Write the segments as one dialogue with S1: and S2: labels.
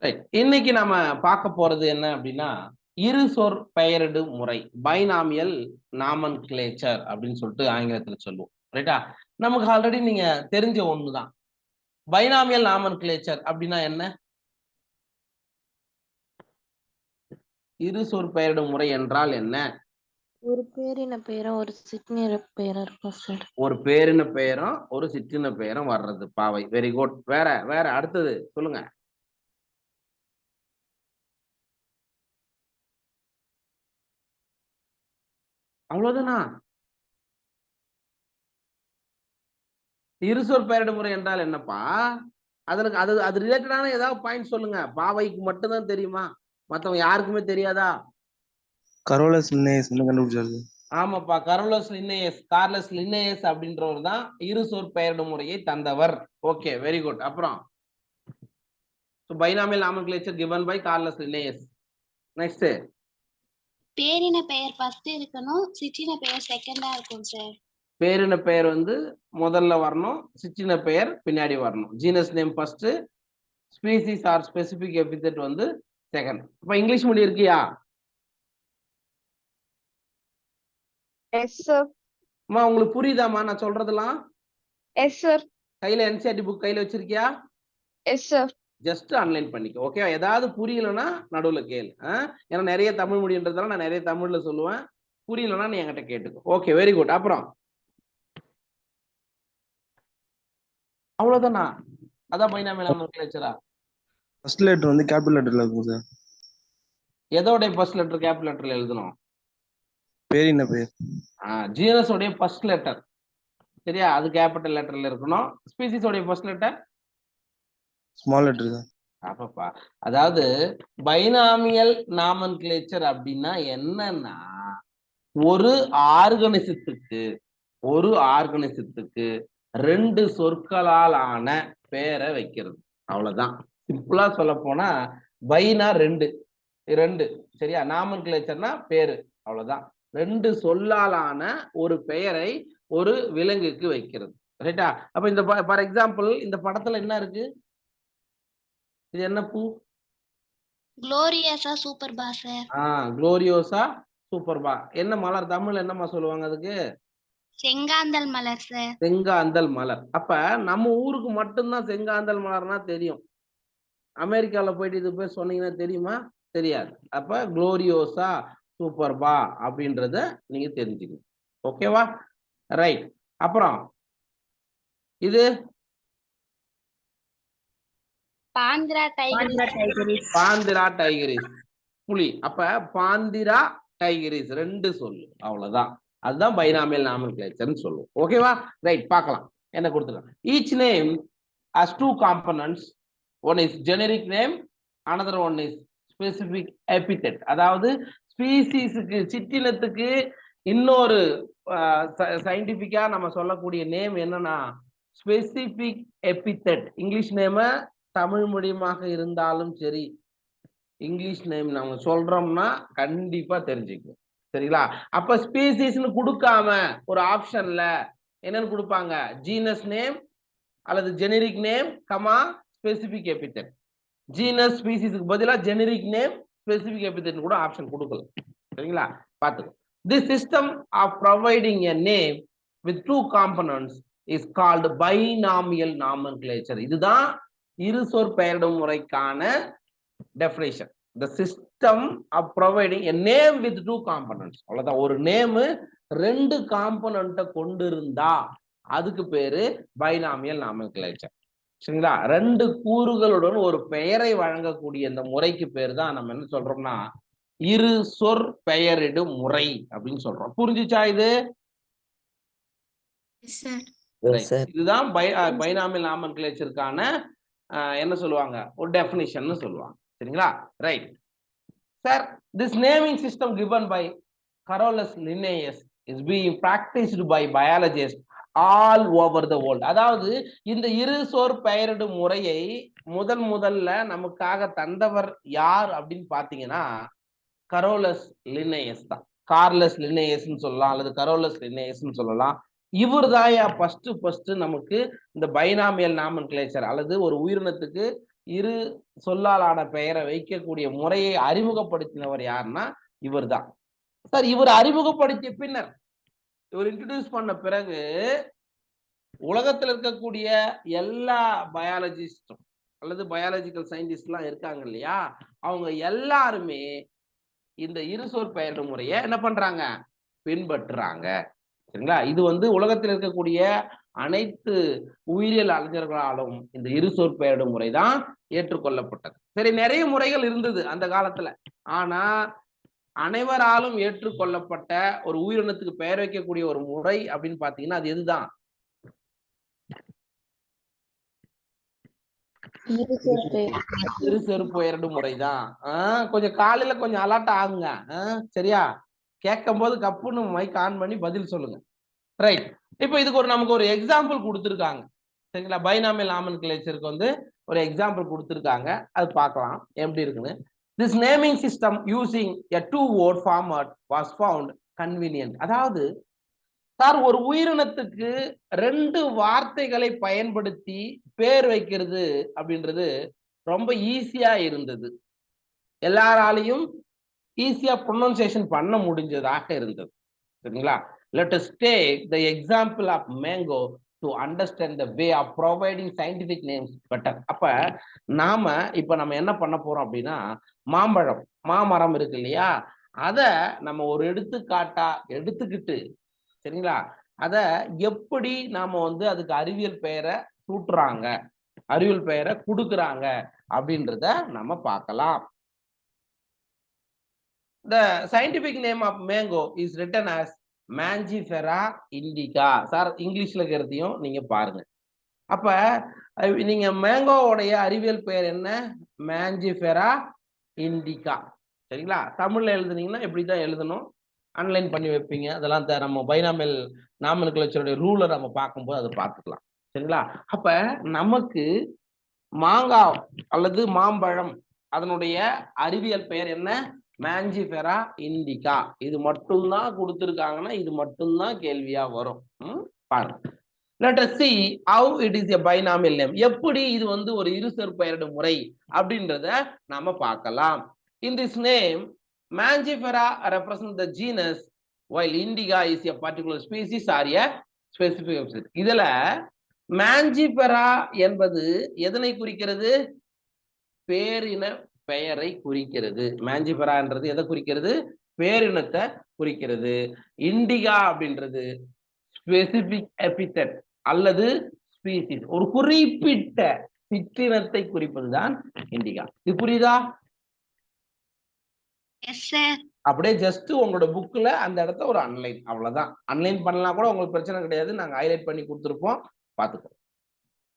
S1: Right. இன்னைக்கு நாம பார்க்க போறது என்ன அப்படின்னா, இரு சொற் பெயரிடு முறை, பைனாமியல் நாமன்கிளேச்சர் அப்படின்னு சொல்லிட்டு ஆங்கிலத்துல சொல்லுவோம். ரைட்டா? நமக்கு ஆல்ரெடி நீங்க தெரிஞ்ச ஒண்ணுதான். பைனாமியல் நாமன்கிளேச்சர் அப்படின்னா என்ன? இரு சொற் பெயரிடு முறை என்றால் என்ன?
S2: ஒரு பேரின பெயரும் ஒரு சிற்றின பெயரும் இருக்கும் சார்.
S1: ஒரு பேரின பெயரும் ஒரு சிற்றின பெயரும் வர்றது பாவை. Very good. வேற வேற அடுத்தது சொல்லுங்க. அவ்வளவுதானா? இருசொற் பெயரிடு முறை என்றால் என்னப்பா? அதற்கு அது ரிலேட்டடான ஏதாவது பாயிண்ட் சொல்லுங்க. பாவைக்கு மட்டும்தான் தெரியுமா? மத்தவங்க யாருக்குமே தெரியாதா?
S3: கரோலஸ் லின்னேயஸ் கண்டுபிடிச்சாரு.
S1: ஆமாப்பா, கார்லஸ் லின்னேயஸ் அப்படின்றவர் தான் இரு சொற் பெயரிடு முறையை தந்தவர். Okay, very good. அப்புறம் binomial nomenclature given by Carolus Linnaeus. Next,
S4: பேரின பெயர் ஃபர்ஸ்ட் இருக்கணும், சிற்றின பெயர் செகண்டா இருக்கும் சார்.
S1: பேரின பெயர் முதல்ல வரணும், சிற்றின பெயர் பின்னாடி வரணும். Genus name first, species or specific epithet second. அப்ப இங்கிலீஷ் மொழி இருக்கியா?
S2: Yes sir.
S1: அம்மா உங்களுக்கு புரியுதாம்மா நான் சொல்றதெல்லாம்?
S2: Yes sir.
S1: கையில என்சிஆர்டி புக் கையில வச்சிருக்கியா?
S2: Yes sir.
S1: ஜஸ்ட் ஆன்லைன் பண்ணிக்க. ஓகே, ஏதாவது புரியலன்னா நடுவுல கேளு. ஏன்னா நிறைய தமிழ் மொழின்றதால நான் நிறைய தமிழ்ல சொல்லுவேன். புரியலன்னா நீ என்கிட்ட கேட்டுக்கோ. Okay, very good. அப்புறம் அவ்வளவுதானா? அதான் பைனாமியல் நாமன்கிளேச்சரா?
S3: ஃபர்ஸ்ட் லெட்டர் கேபிட்டல் லெட்டர்ல இருக்கும் சார்.
S1: எதோட ஃபர்ஸ்ட் லெட்டர் கேபிட்டல் லெட்டர்ல எழுதணும்?
S3: பேரின பெயர்.
S1: ஜீனஸ் உடைய ஃபர்ஸ்ட் லெட்டர் சரியா, அது கேபிட்டல் லெட்டர்ல இருக்கணும். ஸ்பீசிஸ் உடைய first letter
S3: small letter sir.
S1: அப்பப்பா, அதாவது பைனாமியல் நாமன்கிளேச்சர் அப்படின்னா என்னன்னா, ஒரு ஆர்கனிசத்துக்கு ரெண்டு சொற்களால் ஆன பேரை வைக்கிறது. அவ்வளவுதான். சிம்பிளா சொல்ல போனா பைனா ரெண்டு சரியா, நாமன்கிளேச்சர்னா பேரு. அவ்வளவுதான். ரெண்டு சொல்லாலான ஒரு பெயரை ஒரு விலங்குக்கு வைக்கிறது. ரைட்டா? அப்ப இந்த ஃபார் எக்ஸாம்பிள் இந்த படத்துல என்ன இருக்கு? இது என்ன பூ?
S4: Gloriosa superba sir.
S1: Gloriosa superba. என்ன மலர்? தமிழ்ல என்னமா சொல்லுவாங்க அதுக்கு?
S4: செங்காந்தல் மலர் சார்.
S1: செங்காந்தல் மலர். அப்ப நம்ம ஊருக்கு மட்டும்தான் செங்காந்தல் மலர்னா தெரியும். அமெரிக்கால போயிட்டு இது போய் சொன்னீங்கன்னா தெரியுமா? தெரியாது. அப்ப குளோரியோசா சூப்பர்பா அப்படின்றத நீங்க தெரிஞ்சுக்கணும். ஓகேவா? ரைட். அப்புறம் இது
S4: பாந்திரா
S1: டைகரிஸ் புலி. அப்ப பாந்திரா டைகரிஸ் ரெண்டு சொல்லு. அவ்வளவுதான். அதுதான் பைனாமியல் நாமன்கிளேச்சர்னு சொல்லுவோம். ஓகேவா? ரைட், பார்க்கலாம். என்ன கொடுத்துருக்காங்க? Each name has two components. One is generic name, another one is specific epithet. அதாவது ஸ்பீசிஸ்க்கு, சிற்றினத்துக்கு இன்னொரு சயின்டிபிக்கா நம்ம சொல்லக்கூடிய நேம் என்னன்னா ஸ்பெசிபிக் எபிதெட். இங்கிலீஷ் நேம தமிழ் மொழியமாக இருந்தாலும் சரி, இங்கிலீஷ் நேம் நம்ம சொல்றோம்னா கண்டிப்பா தெரிஞ்சுக்கணும். சரிங்களா? அப்ப ஸ்பீசிஸ்னு கொடுக்காம ஒரு ஆப்ஷன்ல என்னன்னு கொடுப்பாங்க? ஜீனஸ் நேம் அல்லது generic name comma specific epithet. Genus ஸ்பீசிஸ்க்கு பதிலா ஜெனரிக் நேம் ஸ்பெசிபிக் எபிதெட் கூட ஆப்ஷன் கொடுக்கல. சரிங்களா? பாத்துக்கோ. This system of providing a name with two components is called binomial nomenclature. இதுதான் இரு சொற் பெயரிடும் முறைக்கான definition. The system of providing a name with two components. அவ்வளவுதான். ஒரு நேம் ரெண்டு காம்பனண்ட்டை கொண்டிருந்தா அதுக்கு பேரு பைனாமியல் நாமன்கிளேச்சர். சரிங்களா? ரெண்டு கூறுகளுடன் ஒரு பெயரை வழங்கக்கூடிய இந்த முறைக்கு பேர் தான் நம்ம என்ன சொல்றோம்னா இரு சொற் பெயரிடு முறை அப்படின்னு சொல்றோம். புரிஞ்சுச்சா இது? இதுதான் பைனாமியல் நாமன்கிளேச்சருக்கான என்ன சொல்லுவாங்க? ஒரு டெஃபினிஷன் சொல்லுவாங்க. சரிங்களா? Right sir. This naming system given by Carolus Linnaeus is being practiced by biologists all over the world. அதாவது இந்த இரு சொற் பெயரிடு முறையை முதல்ல நமக்காக தந்தவர் யார் அப்படின்னு பாத்தீங்கன்னா கரோலஸ் லின்னேயஸ் தான். கார்லஸ் லின்னேயஸ் சொல்லலாம் அல்லது கரோலஸ் லின்னேயஸ் சொல்லலாம். இவர் தான் ஃபர்ஸ்ட் நமக்கு இந்த பைனாமியல் நாமன்கிளேச்சர் அல்லது ஒரு உயிரினத்துக்கு இரு சொல்லாலான பெயரை வைக்கக்கூடிய முறையை அறிமுகப்படுத்தினவர் யாருன்னா இவர்தான். சார் இவர் அறிமுகப்படுத்திய பின்னர் இவர் இன்ட்ரடியூஸ் பண்ண பிறகு உலகத்துல இருக்கக்கூடிய எல்லா பயாலஜிஸ்டும் அல்லது பயாலஜிக்கல் சயின்டிஸ்ட் எல்லாம் இருக்காங்க இல்லையா, அவங்க எல்லாருமே இந்த இருசொற் பெயரிடும் முறையை என்ன பண்றாங்க, பின்பற்றுறாங்க. சரிங்களா? இது வந்து உலகத்தில் இருக்கக்கூடிய அனைத்து உயிரியல் அறிஞர்களாலும் இந்த இருசொற் பெயரிடும் முறைதான் ஏற்றுக்கொள்ளப்பட்டது. சரி, நிறைய முறைகள் இருந்தது அந்த காலத்துல. ஆனா அனைவராலும் ஏற்றுக்கொள்ளப்பட்ட ஒரு உயிரினத்துக்கு பெயர் வைக்கக்கூடிய ஒரு முறை அப்படின்னு பாத்தீங்கன்னா அது எதுதான்? இருசொற் பெயரிடும் முறைதான். கொஞ்சம் காலையில கொஞ்சம் அலர்ட் ஆகுங்க. சரியா? கேட்கும் போது கப்புன்னு மைக் ஆன் பண்ணி பதில் சொல்லுங்க. ரைட். இப்போ இதுக்கு நமக்கு ஒரு எக்ஸாம்பிள் கொடுத்துருக்காங்க. சரிங்களா? பைனாமியல் நாமென்கிளேச்சருக்கு வந்து ஒரு எக்ஸாம்பிள் கொடுத்துருக்காங்க. அது பார்க்கலாம் எப்படி இருக்குன்னு. This naming system using a two-word format was found convenient. அதாவது சார் ஒரு உயிரினத்துக்கு 2 வார்த்தைகளை பயன்படுத்தி பேர் வைக்கிறது அப்படின்றது ரொம்ப ஈஸியா இருந்தது. எல்லாராலையும் ஈஸியா ப்ரொனன்சியேஷன் பண்ண முடிஞ்சதாக இருந்தது. சரிங்களா? Let us take the example of mango to understand the way of providing scientific names better. அப்ப இப்ப நம்ம என்ன பண்ண போறோம் அப்படின்னா, மாமரம் இருக்கு இல்லையா, அத நம்ம ஒரு எடுத்துக்காட்டா எடுத்துக்கிட்டு, சரிங்களா, அத எப்படி நாம வந்து அதுக்கு அறிவியல் பெயரை சூட்டுறாங்க, அறிவியல் பெயரை கொடுக்குறாங்க அப்படின்றத நம்ம பார்க்கலாம். The scientific name of mango is written as Mangifera indica. Sir இங்கிலீஷ்ல இருக்கிறதையும் நீங்க பாருங்க. அப்ப நீங்க மேங்கோவுடைய அறிவியல் பெயர் என்ன? Mangifera indica. சரிங்களா? தமிழ்ல எழுதுனீங்கன்னா இப்படிதான் எழுதணும். அன்லைன் பண்ணி வைப்பீங்க. அதெல்லாம் நம்ம பைனாமியல் நாமென்கிளேச்சருடைய ரூலை நம்ம பார்க்கும்போது அதை பார்த்துக்கலாம். சரிங்களா? அப்ப நமக்கு மாங்காய் அல்லது மாம்பழம் அதனுடைய அறிவியல் பெயர் என்ன? Mangifera indica. இது மட்டும்தான் கொடுத்திருக்காங்கன்னா இது மட்டும்தான் கேள்வியா வரும். பாருங்க. Let us see how it is a binomial name. எப்படி இது வந்து ஒரு இருசொற் பெயரிடும் முறை அப்படின்றத நாம பார்க்கலாம். In this name, Mangifera represents the genus, while indica is a particular species or a specific species. இதுல Mangifera என்பது எதனை குறிக்கிறது? பேரின பெயரை குறிக்கிறது. Mangiferaன்றது எதை குறிக்கிறது? பேரினத்தை குறிக்கிறது. இண்டிகா அப்படின்றது ஸ்பெசிபிக் எபிதெட் அல்லது ஸ்பீசிஸ், ஒரு குறிப்பிட்ட சிற்றினத்தை குறிப்பதுதான் இண்டிகா. இது புரியுதா? அப்படியே ஜஸ்ட் உங்களோட புக்ல அந்த இடத்த ஒரு அன்லைன், அவ்வளவுதான். அன்லைன் பண்ணலாம் கூட உங்களுக்கு பிரச்சனை கிடையாது, நாங்க ஹைலைட் பண்ணி கொடுத்துருப்போம், பாத்துக்கோ.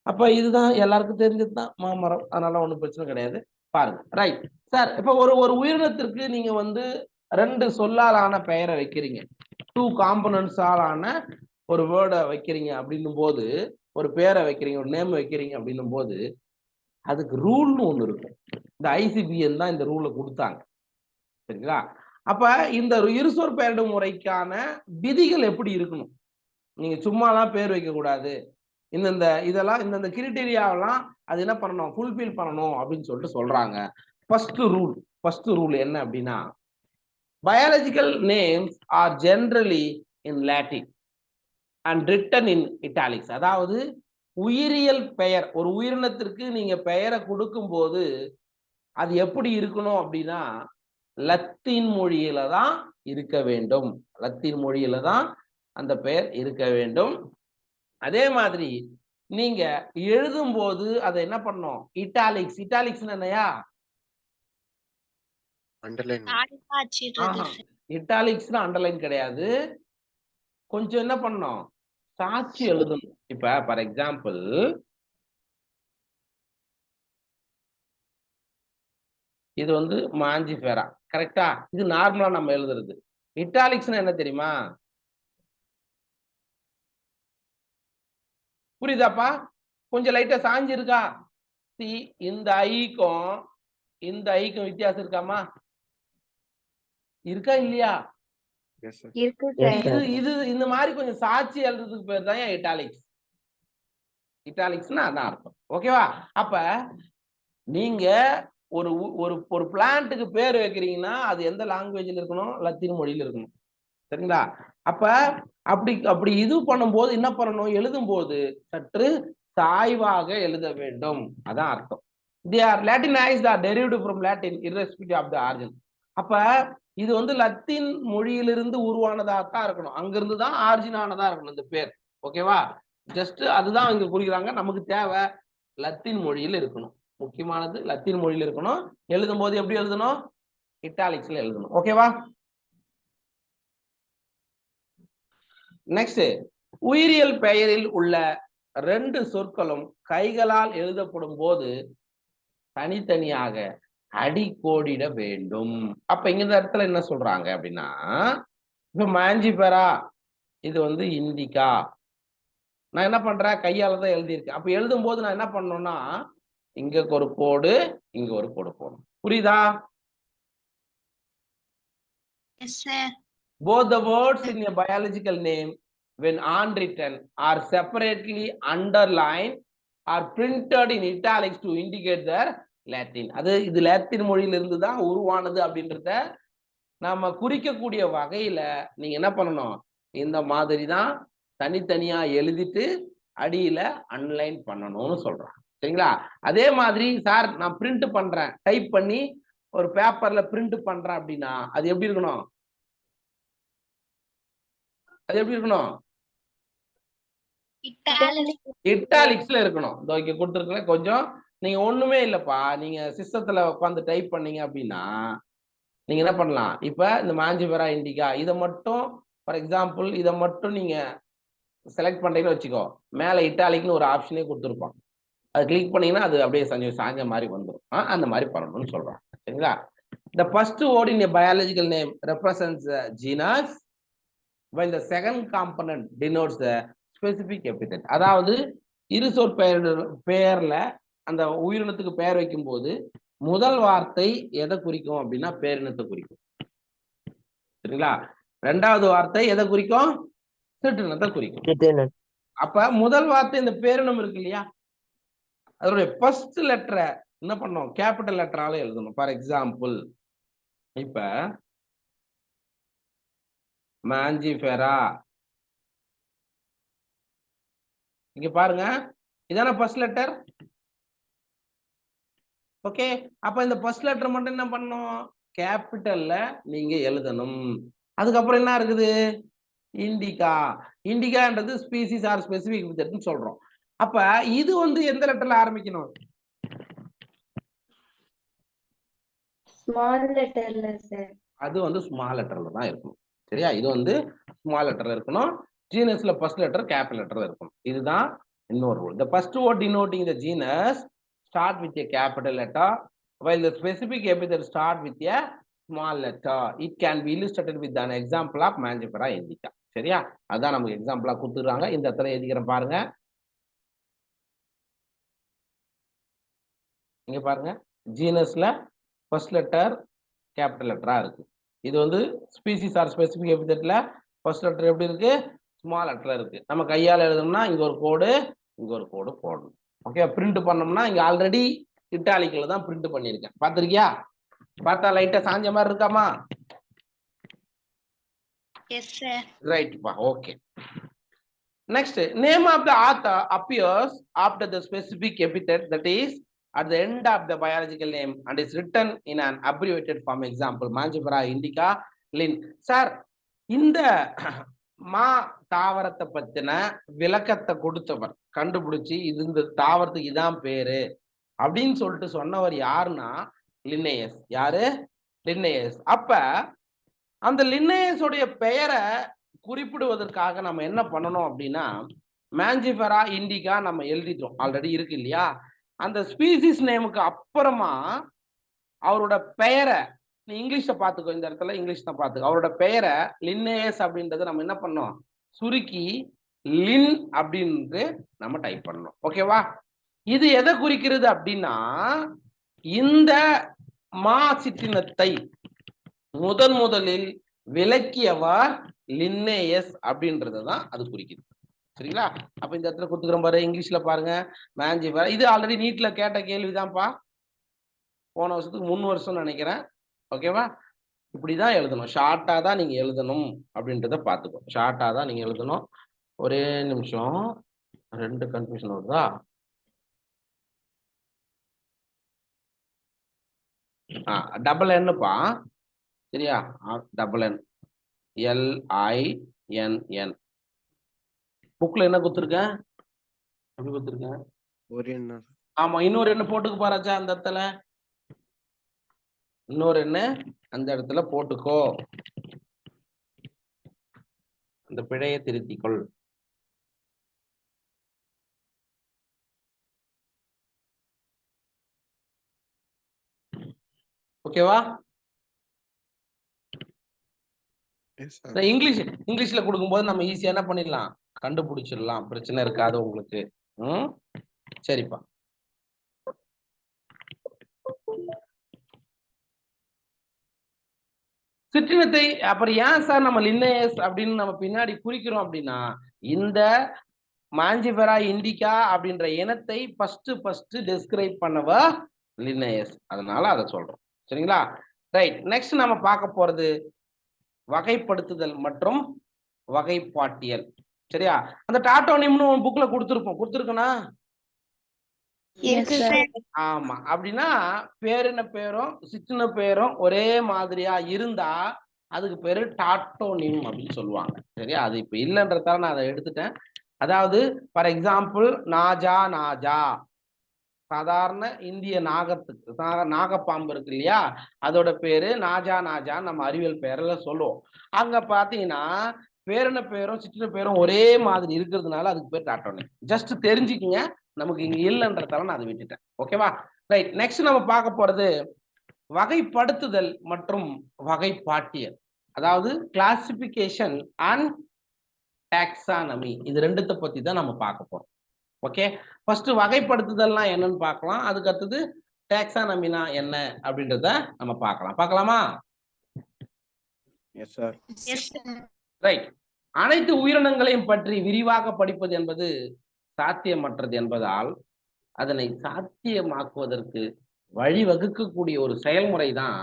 S1: அப்ப இதுதான் எல்லாருக்கும் தெரிஞ்சதுதான் மாமரம், அதனால ஒண்ணும் பிரச்சனை கிடையாது. பாருங்க. Right sir. இப்ப ஒரு உயிரினத்திற்கு நீங்க வந்து 2 சொல்லாலான பெயரை வைக்கிறீங்க, 2 காம்பனன்ட்ஸாலான ஒரு வேர்டை வைக்கிறீங்க அப்படின்னும் போது, ஒரு பேரை வைக்கிறீங்க, ஒரு நேம் வைக்கிறீங்க அப்படின்னும் போது அதுக்கு ரூல்னு ஒண்ணு இருக்கும். இந்த ஐசிபிஎன் தான் இந்த ரூலை கொடுத்தாங்க. சரிங்களா? அப்ப இந்த இருசொற் பெயரிடும் முறைக்கான விதிகள் எப்படி இருக்கணும்? நீங்க சும்மாலாம் பேர் வைக்க கூடாது, இதெல்லாம் கிரிட்டீரியாவெல்லாம் அது என்ன பண்ணணும், ஃபுல்ஃபில் பண்ணணும் அப்படின்னு சொல்லிட்டு சொல்றாங்க. ஃபர்ஸ்ட் ரூல் என்ன அப்படின்னா, biological names R generally in Latin and written in italics. அதாவது உயிரியல் பெயர், ஒரு உயிரினத்திற்கு நீங்க பெயரை கொடுக்கும் போது அது எப்படி இருக்கணும் அப்படின்னா லத்தீன் மொழியில தான் இருக்க வேண்டும். லத்தீன் மொழியில தான் அந்த பெயர் இருக்க வேண்டும். அதே மாதிரி நீங்க எழுதும் போது அதை என்ன பண்ணணும், இட்டாலிக்ஸ். இட்டாலிக்ஸ் என்னையா? இட்டாலிக்ஸ் அண்டர்லைன் கிடையாது. கொஞ்சம் என்ன பண்ணணும், சாட்சி எழுதணும். இப்ப ஃபார் எக்ஸாம்பிள் இது வந்து மாஞ்சிஃபெரா, கரெக்டா? இது நார்மலா நம்ம எழுதுறது. இட்டாலிக்ஸ் என்ன தெரியுமா? புரியுதாப்பா? கொஞ்சம் லைட்டா சாஞ்சி இருக்கா? இந்த ஐக்கும் வித்தியாசம் இருக்காமா? இருக்கா இல்லையா? இது இந்த மாதிரி கொஞ்சம் சாட்சி எழுதுறதுக்கு பேர் தான் இட்டாலிக்ஸ். இட்டாலிக்ஸ்னா அதான் அர்த்தம். ஓகேவா? அப்ப நீங்க ஒரு ஒரு ஒரு பிளான்ட்டுக்கு பேர் வைக்கிறீங்கன்னா அது எந்த லாங்குவேஜ்ல இருக்கணும்? லத்தீன் மொழியில இருக்கணும். சரிங்களா? அப்ப அப்படி அப்படி இது பண்ணும்போது என்ன பண்ணணும்? எழுதும் போது சற்று சாய்வாக எழுத வேண்டும். அதான் அர்த்தம். they are latinized or derived from latin irrespective of the origin. அப்ப இது வந்து லத்தீன் மொழியிலிருந்து உருவானதா தான் இருக்கணும். அங்கிருந்து தான் ஆரிஜின் ஆனதா இருக்கணும் இந்த பேர். ஓகேவா? ஜஸ்ட் அதுதான் இங்க குறிக்கிறாங்க. நமக்கு தேவை லத்தீன் மொழியில் இருக்கணும். முக்கியமானது லத்தீன் மொழியில் இருக்கணும். எழுதும் போது எப்படி எழுதணும்? இட்டாலிக்ஸ்ல எழுதணும். ஓகேவா? நெக்ஸ்ட், உயிரியல் பெயரில் உள்ள 2 சொற்களும் கைகளால் எழுதப்படும் போது தனித்தனியாக அடிக்கோடிட வேண்டும். அப்ப இங்க இந்த இடத்துல என்ன சொல்றாங்க அப்படின்னா, இப்ப மாஞ்சிபெரா இது வந்து இண்டிகா. நான் என்ன பண்றேன்? கையால தான் எழுதியிருக்கேன். அப்ப எழுதும் போது நான் என்ன பண்ணணும்னா, இங்க ஒரு கோடு, இங்க ஒரு கோடு போடணும். புரியுதா?
S4: Yes, sir.
S1: Both the words in a biological name, when unwritten, are separately underlined or printed in italics to indicate their Latin. அது இது லாத்தின் மொழியிலிருந்து தான் உருவானது அப்படின்றத நாம குறிக்கக்கூடிய வகையில நீங்க என்ன பண்ணணும்? இந்த மாதிரி தான் தனித்தனியா எழுதிட்டு அடியில அன்லைன் பண்ணணும்னு சொல்றாங்க. சரிங்களா? அதே மாதிரி சார் நான் பிரிண்ட் பண்றேன், டைப் பண்ணி ஒரு பேப்பர்ல பிரிண்ட் பண்றேன் அப்படின்னா அது எப்படி இருக்கணும்? அது எப்படி இருக்கணும்? இட்டாலிக்ஸ்ல இருக்கணும். இதோ இங்க கொடுத்துருக்கல கொஞ்சம். நீங்க ஒண்ணுமே இல்லப்பா, நீங்க சிஸ்டத்துல உட்காந்து டைப் பண்ணீங்க அப்படின்னா நீங்க என்ன பண்ணலாம்? இப்ப இந்த மாஞ்சிபெரா இண்டிகா இதை மட்டும், ஃபார் எக்ஸாம்பிள் இதை மட்டும் நீங்க செலக்ட் பண்றீங்கன்னு வச்சுக்கோ, மேல இட்டாலிக்னு ஒரு ஆப்ஷனே கொடுத்துருப்பான். அது கிளிக் பண்ணீங்கன்னா அது அப்படியே சாஞ்ச மாதிரி வந்துடும். அந்த மாதிரி பண்ணணும்னு சொல்றாங்க. சரிங்களா? The first word in a biological name represents the genus, while the second component denotes the specific epithet. அதாவது இருசொற் பெயர்ல அந்த உயிரினத்துக்கு பெயர் வைக்கும் போது முதல் வார்த்தை எதை குறிக்கும் அப்படின்னா பேரினத்தை குறிக்கும். சரிங்களா? ரெண்டாவது வார்த்தை எதை குறிக்கும்? சிற்றினத்தை குறிக்கும். அப்ப முதல் வார்த்தை இந்த பேரினம் இருக்கு இல்லையா, அதனுடைய ஃபர்ஸ்ட் லெட்டரை என்ன பண்ணணும்? கேபிட்டல் லெட்டரால எழுதணும். ஃபார் எக்ஸாம்பிள் இப்ப மாஞ்சிபெரா, இங்க பாருங்க, இதான ஃபர்ஸ்ட் லெட்டர். ஓகே, அப்ப இந்த ஃபர்ஸ்ட் லெட்டர் மட்டும் என்ன பண்ணணும்? கேபிட்டல்ல நீங்க எழுதணும். அதுக்கப்புறம் என்ன இருக்குது? இண்டிகா. இண்டிகான்றது ஸ்பீசிஸ் ஆர் ஸ்பெசிபிக் எபிதெட்னு சொல்றோம். அப்ப இது வந்து எந்த லெட்டர்ல ஆரம்பிக்கணும்?
S2: ஸ்மால் லெட்டர்ல சார்.
S1: அது வந்து ஸ்மால் லெட்டர்ல தான் இருக்கணும். சரியா? இது வந்து ஸ்மால் லெட்டர்ல இருக்கணும். ஜீனஸ்ல ஃபர்ஸ்ட் லெட்டர் கேபிட்டல் லெட்டர்ல இருக்கணும். இதுதான் இன்னொரு rule. The first word denoting the genus start with a capital letter, while the specific epithet start with a small letter. It can be illustrated with an example of Mangifera indica. சரியா? அதான் நமக்கு எக்ஸாம்பிளா கொடுத்துறாங்க. இந்த இடத்துல எழுதிக்கிறேன் பாருங்க. இங்க பாருங்க, ஜீனஸ்ல ஃபர்ஸ்ட் லெட்டர் கேபிட்டல் லெட்டரா இருக்கு. இது வந்து ஸ்பீசிஸ் ஆர் ஸ்பெசிபிக் எபிதெட்ல ஃபர்ஸ்ட் லெட்டர் எப்படி இருக்கு? ஸ்மால் லெட்டர்ல இருக்கு. நம்ம கையால எழுதணும்னா இங்க ஒரு கோடு, இங்க ஒரு கோடு போடணும். ஓகே, பிரிண்ட் பண்ணோம்னா இங்க ஆல்ரெடி இட்டாலிக்ல தான் பிரிண்ட் பண்ணிருக்கேன். பாத்திருக்கியா? பார்த்தா லைட்டா சாஞ்ச மாதிரி இருக்காமா?
S4: Yes, sir.
S1: Right pa. Okay. Next, name of the author appears after the specific epithet, that is at the end of the biological name, and is written in an abbreviated form. Example, Mangifera indica Linn. Sir, இந்த மா தாவரத்தை பத்தின விளக்கத்தை கொடுத்தவர், கண்டுபிடிச்சு இது இந்த தாவரத்துக்கு இதான் பேரு அப்படின்னு சொல்லிட்டு சொன்னவர் யாருன்னா லின்னேயஸ். யாரு? லின்னேயஸ். அப்ப அந்த லின்னேயஸ் உடைய பெயரை குறிப்பிடுவதற்காக நம்ம என்ன பண்ணணும் அப்படின்னா, மாஞ்சிபெரா இண்டிகா நம்ம எழுதிட்டோம், ஆல்ரெடி இருக்கு இல்லையா? அந்த ஸ்பீசிஸ் நேமுக்கு அப்புறமா அவரோட பெயரை நீ இங்கிலீஷ்ல பாத்துக்கோ. இந்த இடத்துல இங்கிலீஷ் தான் பாத்துக்கோ. அவரோட பெயரை லின்னேயஸ் அப்படின்றத நம்ம என்ன பண்ணோம்? சுருக்கி லின் அப்படின்ட்டு நம்ம டைப் பண்ணணும். ஓகேவா? இது எதை குறிக்கிறது அப்படின்னா, இந்த மா சிற்றினத்தை முதலில் விளக்கியவர் லின்னேயஸ் அப்படின்றதான் அது குறிக்குது. சரிங்களா? அப்ப இந்த இடத்துல கொடுத்துக்கிறோம் பாரு, இங்கிலீஷ்ல பாருங்க, மாஞ்சிபெரா. இது ஆல்ரெடி நீட்ல கேட்ட கேள்விதான்ப்பா. போன வருஷத்துக்கு 3 வருஷம் நினைக்கிறேன். ஓகேவா? இப்படிதான் எழுதணும். ஷார்ட்டா தான் நீங்க எழுதணும் அப்படின்றத பார்த்துக்கோ. ஷார்ட்டா தான் நீங்க எழுதணும். ஒரே நிமிஷம். 2 கன்ஃபியூஷன் வருதா? டபுள் என்ப்பா. சரியா? Double N. LINN. புக்ல என்ன கொடுத்துருக்கேன்? எப்படி கொடுத்துருக்கேன்?
S3: ஒரு என்ன
S1: ஆமா, இன்னொரு எண்ணு போட்டுக்கு பாராச்சா அந்த இடத்துல. இன்னொரு எண்ணு அந்த இடத்துல போட்டுக்கோ. அந்த பிழையை திருத்திக்கொள். ஓகேவா? இங்கிலீஷ்ல கொடுக்கும்போது நம்ம ஈஸியா என்ன பண்ணிடலாம், கண்டுபிடிச்சிடலாம். பிரச்சனை இருக்காது உங்களுக்கு. சரிப்பா. சிற்றினத்தை அப்புறம் ஏன் சார் நம்ம லின்னேயஸ் அப்படின்னு நம்ம பின்னாடி குறிக்கிறோம் அப்படின்னா, இந்த மாஞ்சிஃபெரா இண்டிகா அப்படின்ற இனத்தை ஃபர்ஸ்ட் டெஸ்கிரைப் பண்ணவ லின்னேயஸ். அதனால அதை சொல்றோம். சரிங்களா? ரைட். நெக்ஸ்ட் நம்ம பார்க்க போறது வகைப்படுத்துதல் மற்றும் வகைப்பாட்டியல். சரியா? அந்த டாட்டோனிம்னு புக்ல கொடுத்துருக்கனா? ஆமா. அப்படின்னா பேரின பேரும் சிற்றின பேரும் ஒரே மாதிரியா இருந்தா அதுக்கு பேரு டாட்டோனிம் அப்படின்னு சொல்லுவாங்க. சரியா? அது இப்ப இல்லைன்றதால நான் அதை எடுத்துட்டேன். அதாவது ஃபார் எக்ஸாம்பிள் நாஜா சாதாரண இந்திய நாகப்பாம்பு இருக்கு இல்லையா, அதோட பேரு நாஜா நம்ம அறிவியல் பேர்ல சொல்லுவோம். அங்க பாத்தீங்கன்னா பேரின பேரும் சிற்றின பேரும் ஒரே மாதிரி இருக்கிறதுனால அதுக்கு பேர் டாட்டோனிம். ஜஸ்ட் தெரிஞ்சுக்குங்க. நமக்கு இங்க இல்லைன்றதால நான் அதை விட்டுட்டேன். ஓகேவா? ரைட். நெக்ஸ்ட் நம்ம பார்க்க போறது வகைப்படுத்துதல் மற்றும் வகைப்பாட்டியல். அதாவது கிளாசிபிகேஷன் அண்ட் டாக்ஸானமி. இது ரெண்டுத்தை பத்தி தான் நம்ம பார்க்க போறோம். ஓகே, ஃபர்ஸ்ட் வகைப்படுத்துதல்னா என்னன்னு பார்க்கலாம். அதுக்கு அடுத்தது டாக்ஸானமினா என்ன அப்படின்றத நம்ம பார்க்கலாமா?
S3: Yes sir.
S1: ரைட். அனைத்து உயிரினங்களையும் பற்றி விரிவாக படிப்பது என்பது சாத்தியமற்றது என்பதால் அதனை சாத்தியமாக்குவதற்கு வழிவகுக்கக்கூடிய ஒரு செயல்முறை தான்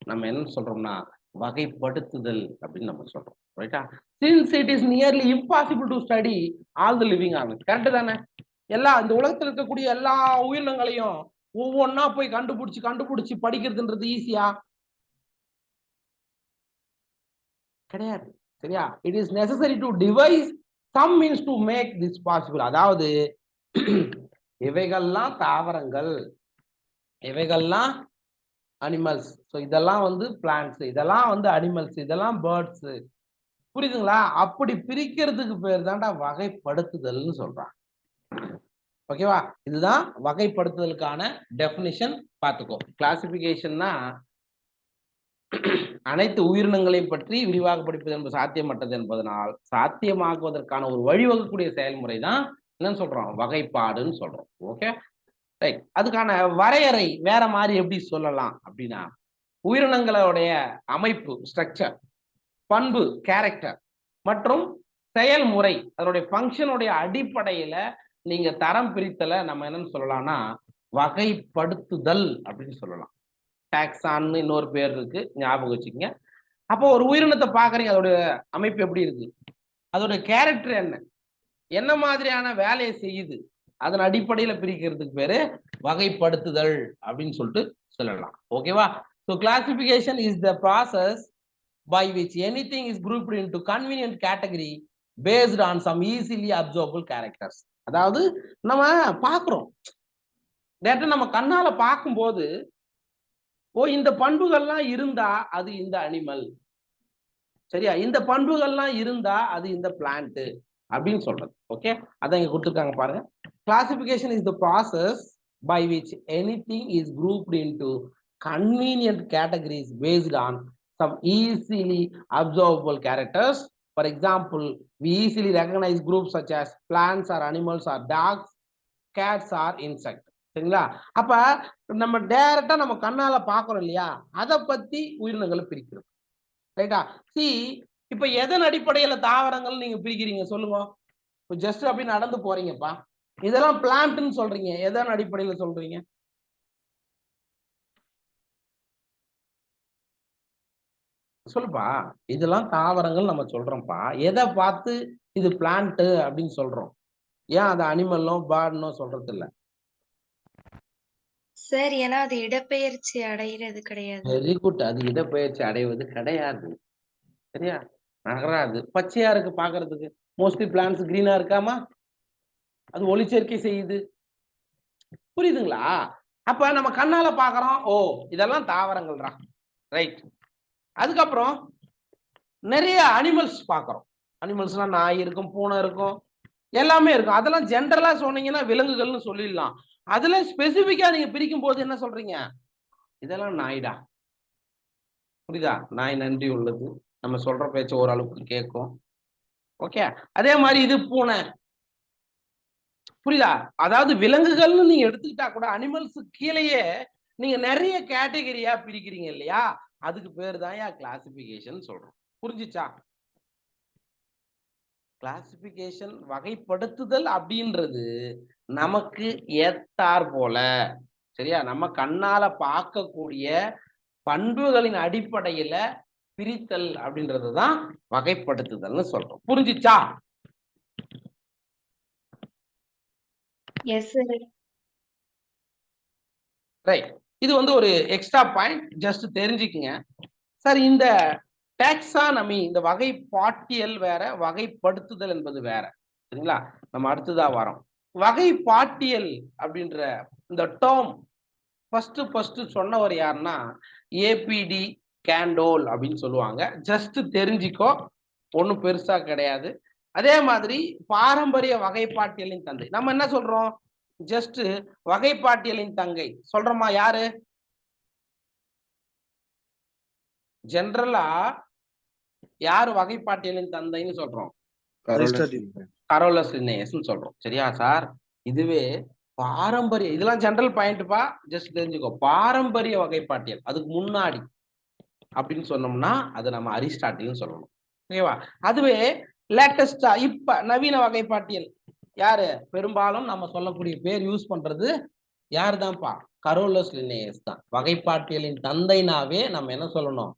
S1: நம்ம என்ன சொல்றோம்னா வகைப்படுத்துதல் அப்படின்னு நம்ம சொல்றோம். ரைட்டா? Since it is nearly impossible to study all the living organisms. Correct தானே? இந்த உலகத்தில் இருக்கக்கூடிய எல்லா உயிரினங்களையும் ஒவ்வொன்னா போய் கண்டுபிடிச்சு படிக்கிறதுன்றது ஈஸியா கிடையாது. சரியா? It is necessary to devise some means to make this possible. அதாவது இவைகள்லாம் தாவரங்கள், இவைகள்லாம் அனிமல்ஸ், இதெல்லாம் பிளான்ட்ஸ், இதெல்லாம் அனிமல்ஸ், இதெல்லாம் பேர்ட்ஸ். புரியுதுங்களா? அப்படி பிரிக்கிறதுக்கு பேர் தான்டா வகைப்படுத்துதல்னு சொல்றாங்க. ஓகேவா? இதுதான் வகைப்படுத்துதலுக்கான டெஃபினிஷன். பார்த்துக்கோ. கிளாசிபிகேஷன்னா அனைத்து உயிரினங்களையும் பற்றி விரிவாக படிப்பது என்பது சாத்தியமற்றது என்பதனால் சாத்தியமாக்குவதற்கான ஒரு வழிவகுக்கூடிய செயல்முறை தான் என்னன்னு சொல்றோம், வகைப்பாடுன்னு சொல்றோம். Okay, right. அதுக்கான வரையறை வேற மாதிரி எப்படி சொல்லலாம் அப்படின்னா, உயிரினங்களுடைய அமைப்பு ஸ்ட்ரக்சர், பண்பு கேரக்டர் மற்றும் செயல்முறை அதனுடைய ஃபங்க்ஷனுடைய அடிப்படையில நீங்க தரம் பிரித்தல நம்ம என்னன்னு சொல்லலாம்னா வகைப்படுத்துதல் அப்படின்னு சொல்லலாம். டாக்ஸான்னு இன்னொரு பேர் இருக்கு, ஞாபகம் வச்சுக்கோங்க. அப்போ ஒரு உயிரினத்தை பாக்குறீங்க, அதோட அமைப்பு எப்படி இருக்கு, அதோட கேரக்டர் என்ன மாதிரியான வேலையை செய்யுது, அதன் அடிப்படையில பிரிக்கிறதுக்கு பேரு வகைப்படுத்துதல் அப்படின்னு சொல்லிட்டு சொல்லலாம். ஓகேவா? So classification is the process by which anything is grouped into convenient category based on some easily observable characters. அதாவது நம்ம பாக்குறோம், நம்ம கண்ணால பார்க்கும்போது இந்த பண்புகள்லாம் இருந்தா அது இந்த அனிமல், சரியா, இந்த பண்புகள்லாம் இருந்தா அது இந்த பிளான்ட் அப்படின்னு சொல்றது. ஓகே, அதான் இங்க கொடுத்துருக்காங்க பாருங்க. Classification is the process by which anything is grouped into convenient categories based on some easily observable characters. For example, we easily recognize groups such as plants or animals or dogs, cats or insects. சரிங்களா? அப்ப நம்ம டைரக்டா நம்ம கண்ணால பாக்குறோம் இல்லையா, அதை பத்தி உயிரினங்களை பிரிக்கிறோம். ரைட்டா? இப்ப எதன் அடிப்படையில தாவரங்கள் நீங்க பிரிக்கிறீங்க சொல்லுங்க. ஜஸ்ட் அப்படி நடந்து போறீங்கப்பா, இதெல்லாம் பிளான்ட்னு சொல்றீங்க, எதன் அடிப்படையில சொல்றீங்க? சொல்லுப்பா. இதெல்லாம் தாவரங்கள் நம்ம சொல்றோம்ப்பா. எதை பார்த்து இது பிளான்ட் அப்படின்னு சொல்றோம்? ஏன் அது அனிமல்னோ பேர்ட்னோ சொல்றது இல்ல?
S5: சார் ஏன்னா அது இடப்பெயர்ச்சி அடைகிறது கிடையாது.
S1: Very good. அது இடப்பெயர்ச்சி அடைவது கிடையாது. சரியா? நகராது. பச்சையா இருக்கு பாக்குறதுக்கு. மோஸ்ட்லி பிளான்ட்ஸ் கிரீனா இருக்காமா? அது ஒளிச்சேர்க்கை செய்யுது. புரியுதுங்களா? அப்ப நம்ம கண்ணால பாக்குறோம். ஓ, இதெல்லாம் தாவரங்கள்டா. ரைட். அதுக்கப்புறம் நிறைய அனிமல்ஸ் பாக்குறோம். அனிமல்ஸ்னா நாய் இருக்கும், பூனை இருக்கும், எல்லாமே இருக்கும். அதெல்லாம் ஜென்ரலா சொன்னீங்கன்னா விலங்குகள்னு சொல்லிடலாம். அதுல ஸ்பெசிபிக்கா நீங்க பிரிக்கும் போது என்ன சொல்றீங்க? இதெல்லாம் நாய்டா. புரியுதா? நாய் நன்றி உள்ளது, நம்ம சொல்ற பேச்ச ஓரளவுக்கு கேட்கும். ஓகே. அதே மாதிரி இது பூனை. புரியுதா? அதாவது விலங்குகள்னு நீங்க எடுத்துக்கிட்டா கூட அனிமல்ஸ் கீழேயே நீங்க நிறைய கேட்டகரியா பிரிக்கிறீங்க இல்லையா? அதுக்கு பேர் தான் கிளாசிபிகேஷன் சொல்றோம். புரிஞ்சுச்சா? கிளாசிபிகேஷன் வகைப்படுத்துதல் அப்படின்றது நமக்கு ஏத்தார் போல, சரியா, நம்ம கண்ணால பார்க்கக்கூடிய பண்புகளின் அடிப்படையில பிரித்தல் அப்படின்றதுதான் வகைப்படுத்துதல்னு சொல்றோம். புரிஞ்சுச்சா?
S5: Yes sir.
S1: ரைட். இது வந்து ஒரு எக்ஸ்ட்ரா பாயிண்ட், ஜஸ்ட் தெரிஞ்சுக்குங்க. சார், இந்த டாக்ஸானமி, இந்த வகைப்பாட்டியல் வேற, வகைப்படுத்துதல் என்பது வேற. சரிங்களா? நம்ம அடுத்ததா வரோம். வகைப்பாட்டியல் அப்படின்ற இந்த டேர்ம் ஃபர்ஸ்ட் சொன்னவர் யாருன்னா ஏபிடி கேண்டோல் அப்படின்னு சொல்லுவாங்க. ஜஸ்ட் தெரிஞ்சிக்கோ, ஒன்றும் பெருசா கிடையாது. அதே மாதிரி பாரம்பரிய வகைப்பாட்டியலின் தந்தை நம்ம என்ன சொல்றோம்? ஜஸ்ட் வகைப்பாட்டியலின் தங்கை சொல்றோமா? யாரு? ஜெனரலா யாரு வகைப்பாட்டியலின் தந்தைன்னு சொல்றோம்? கரோலஸ் லின்னேயஸ்னு சொல்றோம். சரியா சார்? இதுவே பாரம்பரிய, இதெல்லாம் ஜெனரல் பாயிண்ட்பா, ஜஸ்ட் தெரிஞ்சுக்கோ. பாரம்பரிய வகைப்பாட்டியல் அதுக்கு முன்னாடி அப்படின்னு சொன்னோம்னா அது நம்ம அரிஸ்டாட்டில்னு சொல்லணும். ஓகேவா? அதுவே லேட்டஸ்டா இப்ப நவீன வகைப்பாட்டியல் யாரு? பெரும்பாலும் நம்ம சொல்லக்கூடிய பேர் யூஸ் பண்றது யாரு தான்ப்பா? கரோலஸ் லின்னேயஸ் தான். வகைப்பாட்டியலின் தந்தைனாவே நம்ம என்ன சொல்லணும்?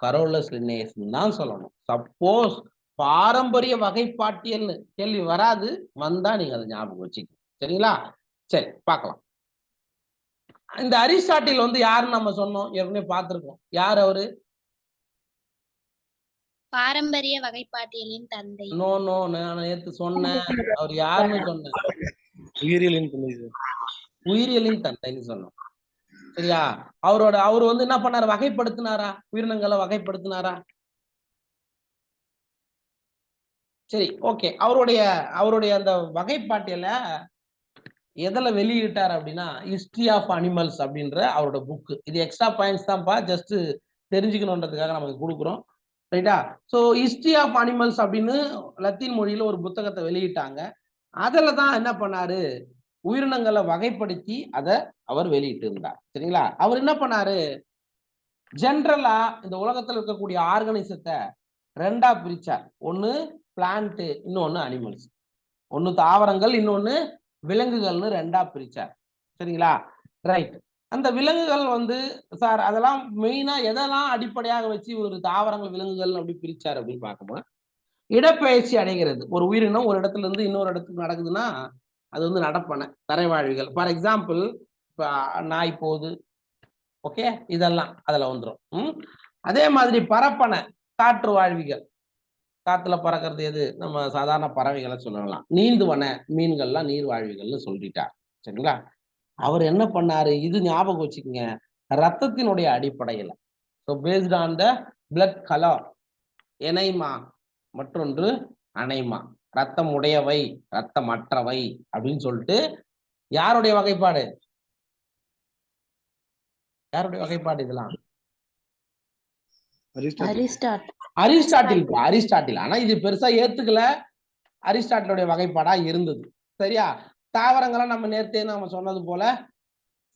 S1: கரோலஸ் லின்னேயஸ் தான் சொல்லணும். சப்போஸ் பாரம்பரிய வகைப்பாட்டியல்னு கேள்வி வராது, வந்தா நீங்க அதை ஞாபகம் வச்சுக்க. சரிங்களா? சரி, பார்க்கலாம். இந்த அரிஸ்டாட்டில் வந்து யாருன்னு நம்ம சொன்னோம், ஏற்கனவே பார்த்திருக்கோம். யார் அவரு?
S4: பாரம்பரிய வகைப்பாட்டியலின் தந்தை.
S1: நோ நோ, நான் நேத்து சொன்னேன். அவர் யாருன்னு சொன்னேன்?
S3: உயிரியலின் தந்தை சார்.
S1: உயிரியலின் தந்தைன்னு சொன்னோம். சரியா? அவர் வந்து என்ன பண்ணாரு? வகைப்படுத்தினாரா? உயிரினங்களை வகைப்படுத்தினாரா? சரி, ஓகே. அவருடைய அந்த வகைப்பாட்டியல எதுல வெளியிட்டார் அப்படின்னா ஹிஸ்டரி ஆஃப் அனிமல்ஸ் அப்படின்ற அவரோட புக். இது எக்ஸ்ட்ரா பாயிண்ட்ஸ் தான்ப்பா, ஜஸ்ட் தெரிஞ்சுக்கணுன்றதுக்காக நமக்கு கொடுக்குறோம். ரைட்டா? ஸோ ஹிஸ்டரி ஆஃப் அனிமல்ஸ் அப்படின்னு லத்தீன் மொழியில ஒரு புத்தகத்தை வெளியிட்டாங்க. அதுல தான் என்ன பண்ணாரு? உயிரினங்களை வகைப்படுத்தி அதை அவர் வெளியிட்டு இருந்தார். சரிங்களா? அவர் என்ன பண்ணாரு? ஜென்ரலா இந்த உலகத்துல இருக்கக்கூடிய ஆர்கனிசத்தை ரெண்டா பிரிச்சார். ஒன்னு பிளான்ட், இன்னொன்னு அனிமல்ஸ். ஒன்னு தாவரங்கள், இன்னொன்னு விலங்குகள்னு ரெண்டா பிரிச்சார். சரிங்களா? ரைட். அந்த விலங்குகள் வந்து சார் அதெல்லாம் மெயினா எதெல்லாம் அடிப்படையாக வச்சு ஒரு தாவரங்கள் விலங்குகள் அப்படி பிரிச்சார் அப்படின்னு பார்க்கும்போது, இடப்பெயர்ச்சி அடைகிறது. ஒரு உயிரினம் ஒரு இடத்துல இருந்து இன்னொரு இடத்துக்கு நடக்குதுன்னா அது வந்து நடப்பன தரைவாழிகள். ஃபார் எக்ஸாம்பிள், இப்ப நாய் போகுது, ஓகே, இதெல்லாம் அதுல வந்துடும். அதே மாதிரி பரப்பன காற்று வாழ்விகள், காத்துல பறக்கிறது எது? நம்ம சாதாரண பறவைகளை சொல்லலாம். நீந்துவன மீன்கள்லாம் நீர் வாழ்விகள்னு சொல்லிட்டார். சரிங்களா? அவர் என்ன பண்ணாரு? இது ஞாபகம் வச்சுக்கோங்க. ரத்தத்தினுடைய அடிப்படையில, so based on the blood colour, enaima, மற்றொன்று அனைமா, ரத்தம் உடையவை, ரத்தமற்றவை அப்படின்னு சொல்லிட்டு யாருடைய வகைப்பாடு? யாருடைய வகைப்பாடு இதெல்லாம்? அரிஸ்டாட்டில். ஆனா இது பெருசா ஏத்துக்கல. அரிஸ்டாட்டிலுடைய வகைப்பாடா இருந்தது. சரியா? தாவரங்களை நம்ம நேர்த்தே நம்ம சொன்னது போல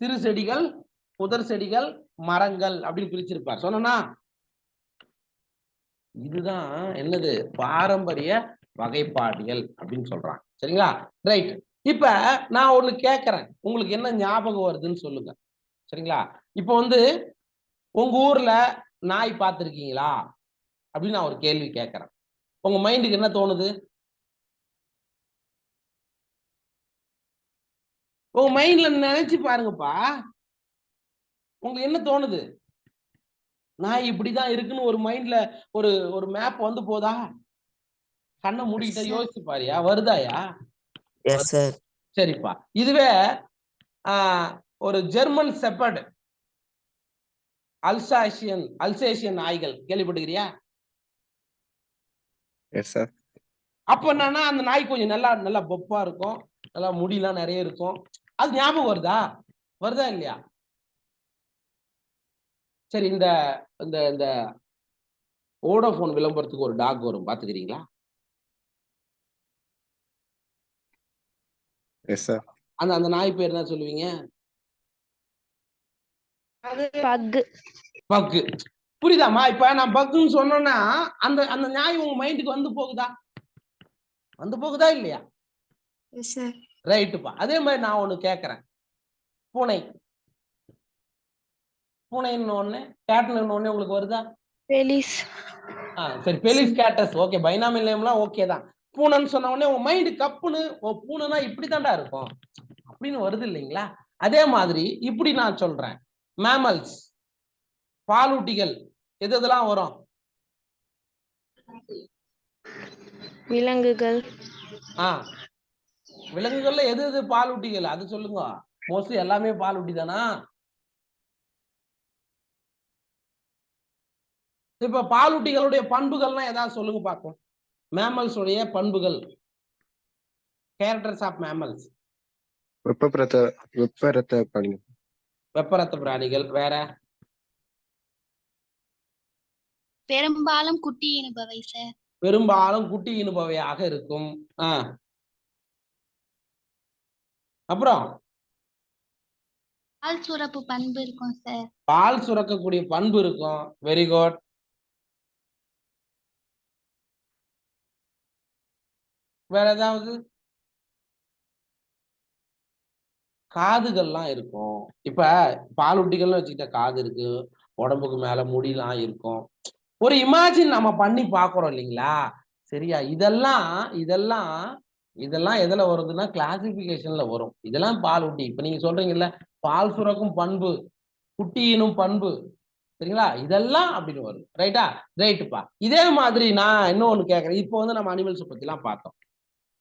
S1: சிறு செடிகள், புதர் செடிகள், மரங்கள் அப்படின்னு பிரிச்சிருப்பார். சொன்னா இதுதான் என்னது? பாரம்பரிய வகைப்பாடியல் அப்படின்னு சொல்றாங்க. சரிங்களா? ரைட். இப்ப நான் ஒண்ணு கேட்கறேன், உங்களுக்கு என்ன ஞாபகம் வருதுன்னு சொல்லுங்க. சரிங்களா? இப்ப வந்து உங்க ஊர்ல நாய் பார்த்திருக்கீங்களா அப்படின்னு நான் ஒரு கேள்வி கேட்கிறேன். உங்க மைண்டுக்கு என்ன தோணுது? உங்க மைண்ட்ல நினைச்சு பாருங்கப்பா. உங்களுக்கு என்ன தோணுது? நாய் இப்படிதான் இருக்குன்னு ஒரு மைண்ட்ல ஒரு ஒரு மேப் வந்து போதா? கண்ணை மூடிக்கிட்ட யோசிச்சு பாரியா, வருதாயா? சரிப்பா. இதுவே ஒரு ஜெர்மன் செப்பர்ட் அல்சேஷியன் நாய்கள் கேள்விப்பட்டிருக்கிறியா? அப்ப என்னன்னா அந்த நாய் கொஞ்சம் நல்லா பொப்பா இருக்கும், நல்லா முடியெல்லாம் நிறைய இருக்கும். அது ஞாபகம் வருதா இல்லையா? சரி, இந்த இந்த இந்த வோடாஃபோன் விளம்பரத்துக்கு ஒரு டாக் வரும், பாத்துக்கிறீங்களா? அந்த அந்த நாய் பேர் என்ன சொல்லுவீங்க? பக்கு. புரியுதாமா? இப்ப நான் பக்குன்னு சொன்னோம்னா அந்த அந்த நாய் உங்க மைண்டுக்கு வந்து போகுதா இல்லையா? ரைட்டுப்பா. அதே மாதிரி நான் ஒண்ணு கேட்கிறேன். பூனைன்னு ஒண்ணு, கேட்னு ஒண்ணு உங்களுக்கு வருதா?
S2: பெலிஸ்.
S1: சரி, பெலிஸ் கேட்டஸ் ஓகே, பைனாமியல் நேம்லாம் ஓகே தான். பூனைன்னு சொன்ன உடனே உங்க மைண்டு கப்புன்னு பூனைனா இப்படித்தான்டா இருக்கும் அப்படின்னு வருது இல்லைங்களா? அதே மாதிரி இப்படி நான் சொல்றேன், மேமல்ஸ் பாலூட்டிகள் எதெல்லாம் வரும்?
S2: விலங்குகள்.
S1: விலங்குகள்ல எது பாலூட்டிகள் அது சொல்லுங்க. மோஸ்ட்லி எல்லாமே பாலூட்டி தானா? இப்ப பாலூட்டிகளுடைய பண்புகள்லாம் ஏதாவது சொல்லுங்க பார்ப்போம். மேமல்ஸ் உடைய பண்புகள், கேரக்டர்ஸ் ஆஃப் மேமல்ஸ். வெப்பரத்த பிராணிகள். வேற?
S4: பெரும்பாலும் குட்டி இனுபவை சார்.
S1: பெரும்பாலும் குட்டி இனுபவையாக இருக்கும். அப்புறம்
S4: பால் சுரப்பு பண்பு இருக்கும் சார்.
S1: பால் சுரக்கக்கூடிய பண்பு இருக்கும். Very good. வேற ஏதாவது? காதுகள்லாம் இருக்கும். இப்ப பாலூட்டிகள்னு வச்சுக்கிட்ட காது இருக்கு, உடம்புக்கு மேல முடியெல்லாம் இருக்கும். ஒரு இமேஜின் நம்ம பண்ணி பாக்குறோம் இல்லைங்களா? சரியா? இதெல்லாம் எதுல வருதுன்னா கிளாசிபிகேஷன்ல வரும். இதெல்லாம் பாலூட்டி. இப்ப நீங்க சொல்றீங்கல்ல, பால் சுரக்கும் பண்பு, குட்டியினும் பண்பு, சரிங்களா? இதெல்லாம் அப்படின்னு வரும். ரைட்டா? ரைட்டுப்பா. இதே மாதிரி நான் இன்னொன்னு கேட்கறேன். இப்போ வந்து நம்ம அனிமல்ஸ் பத்தி எல்லாம் பார்த்தோம்.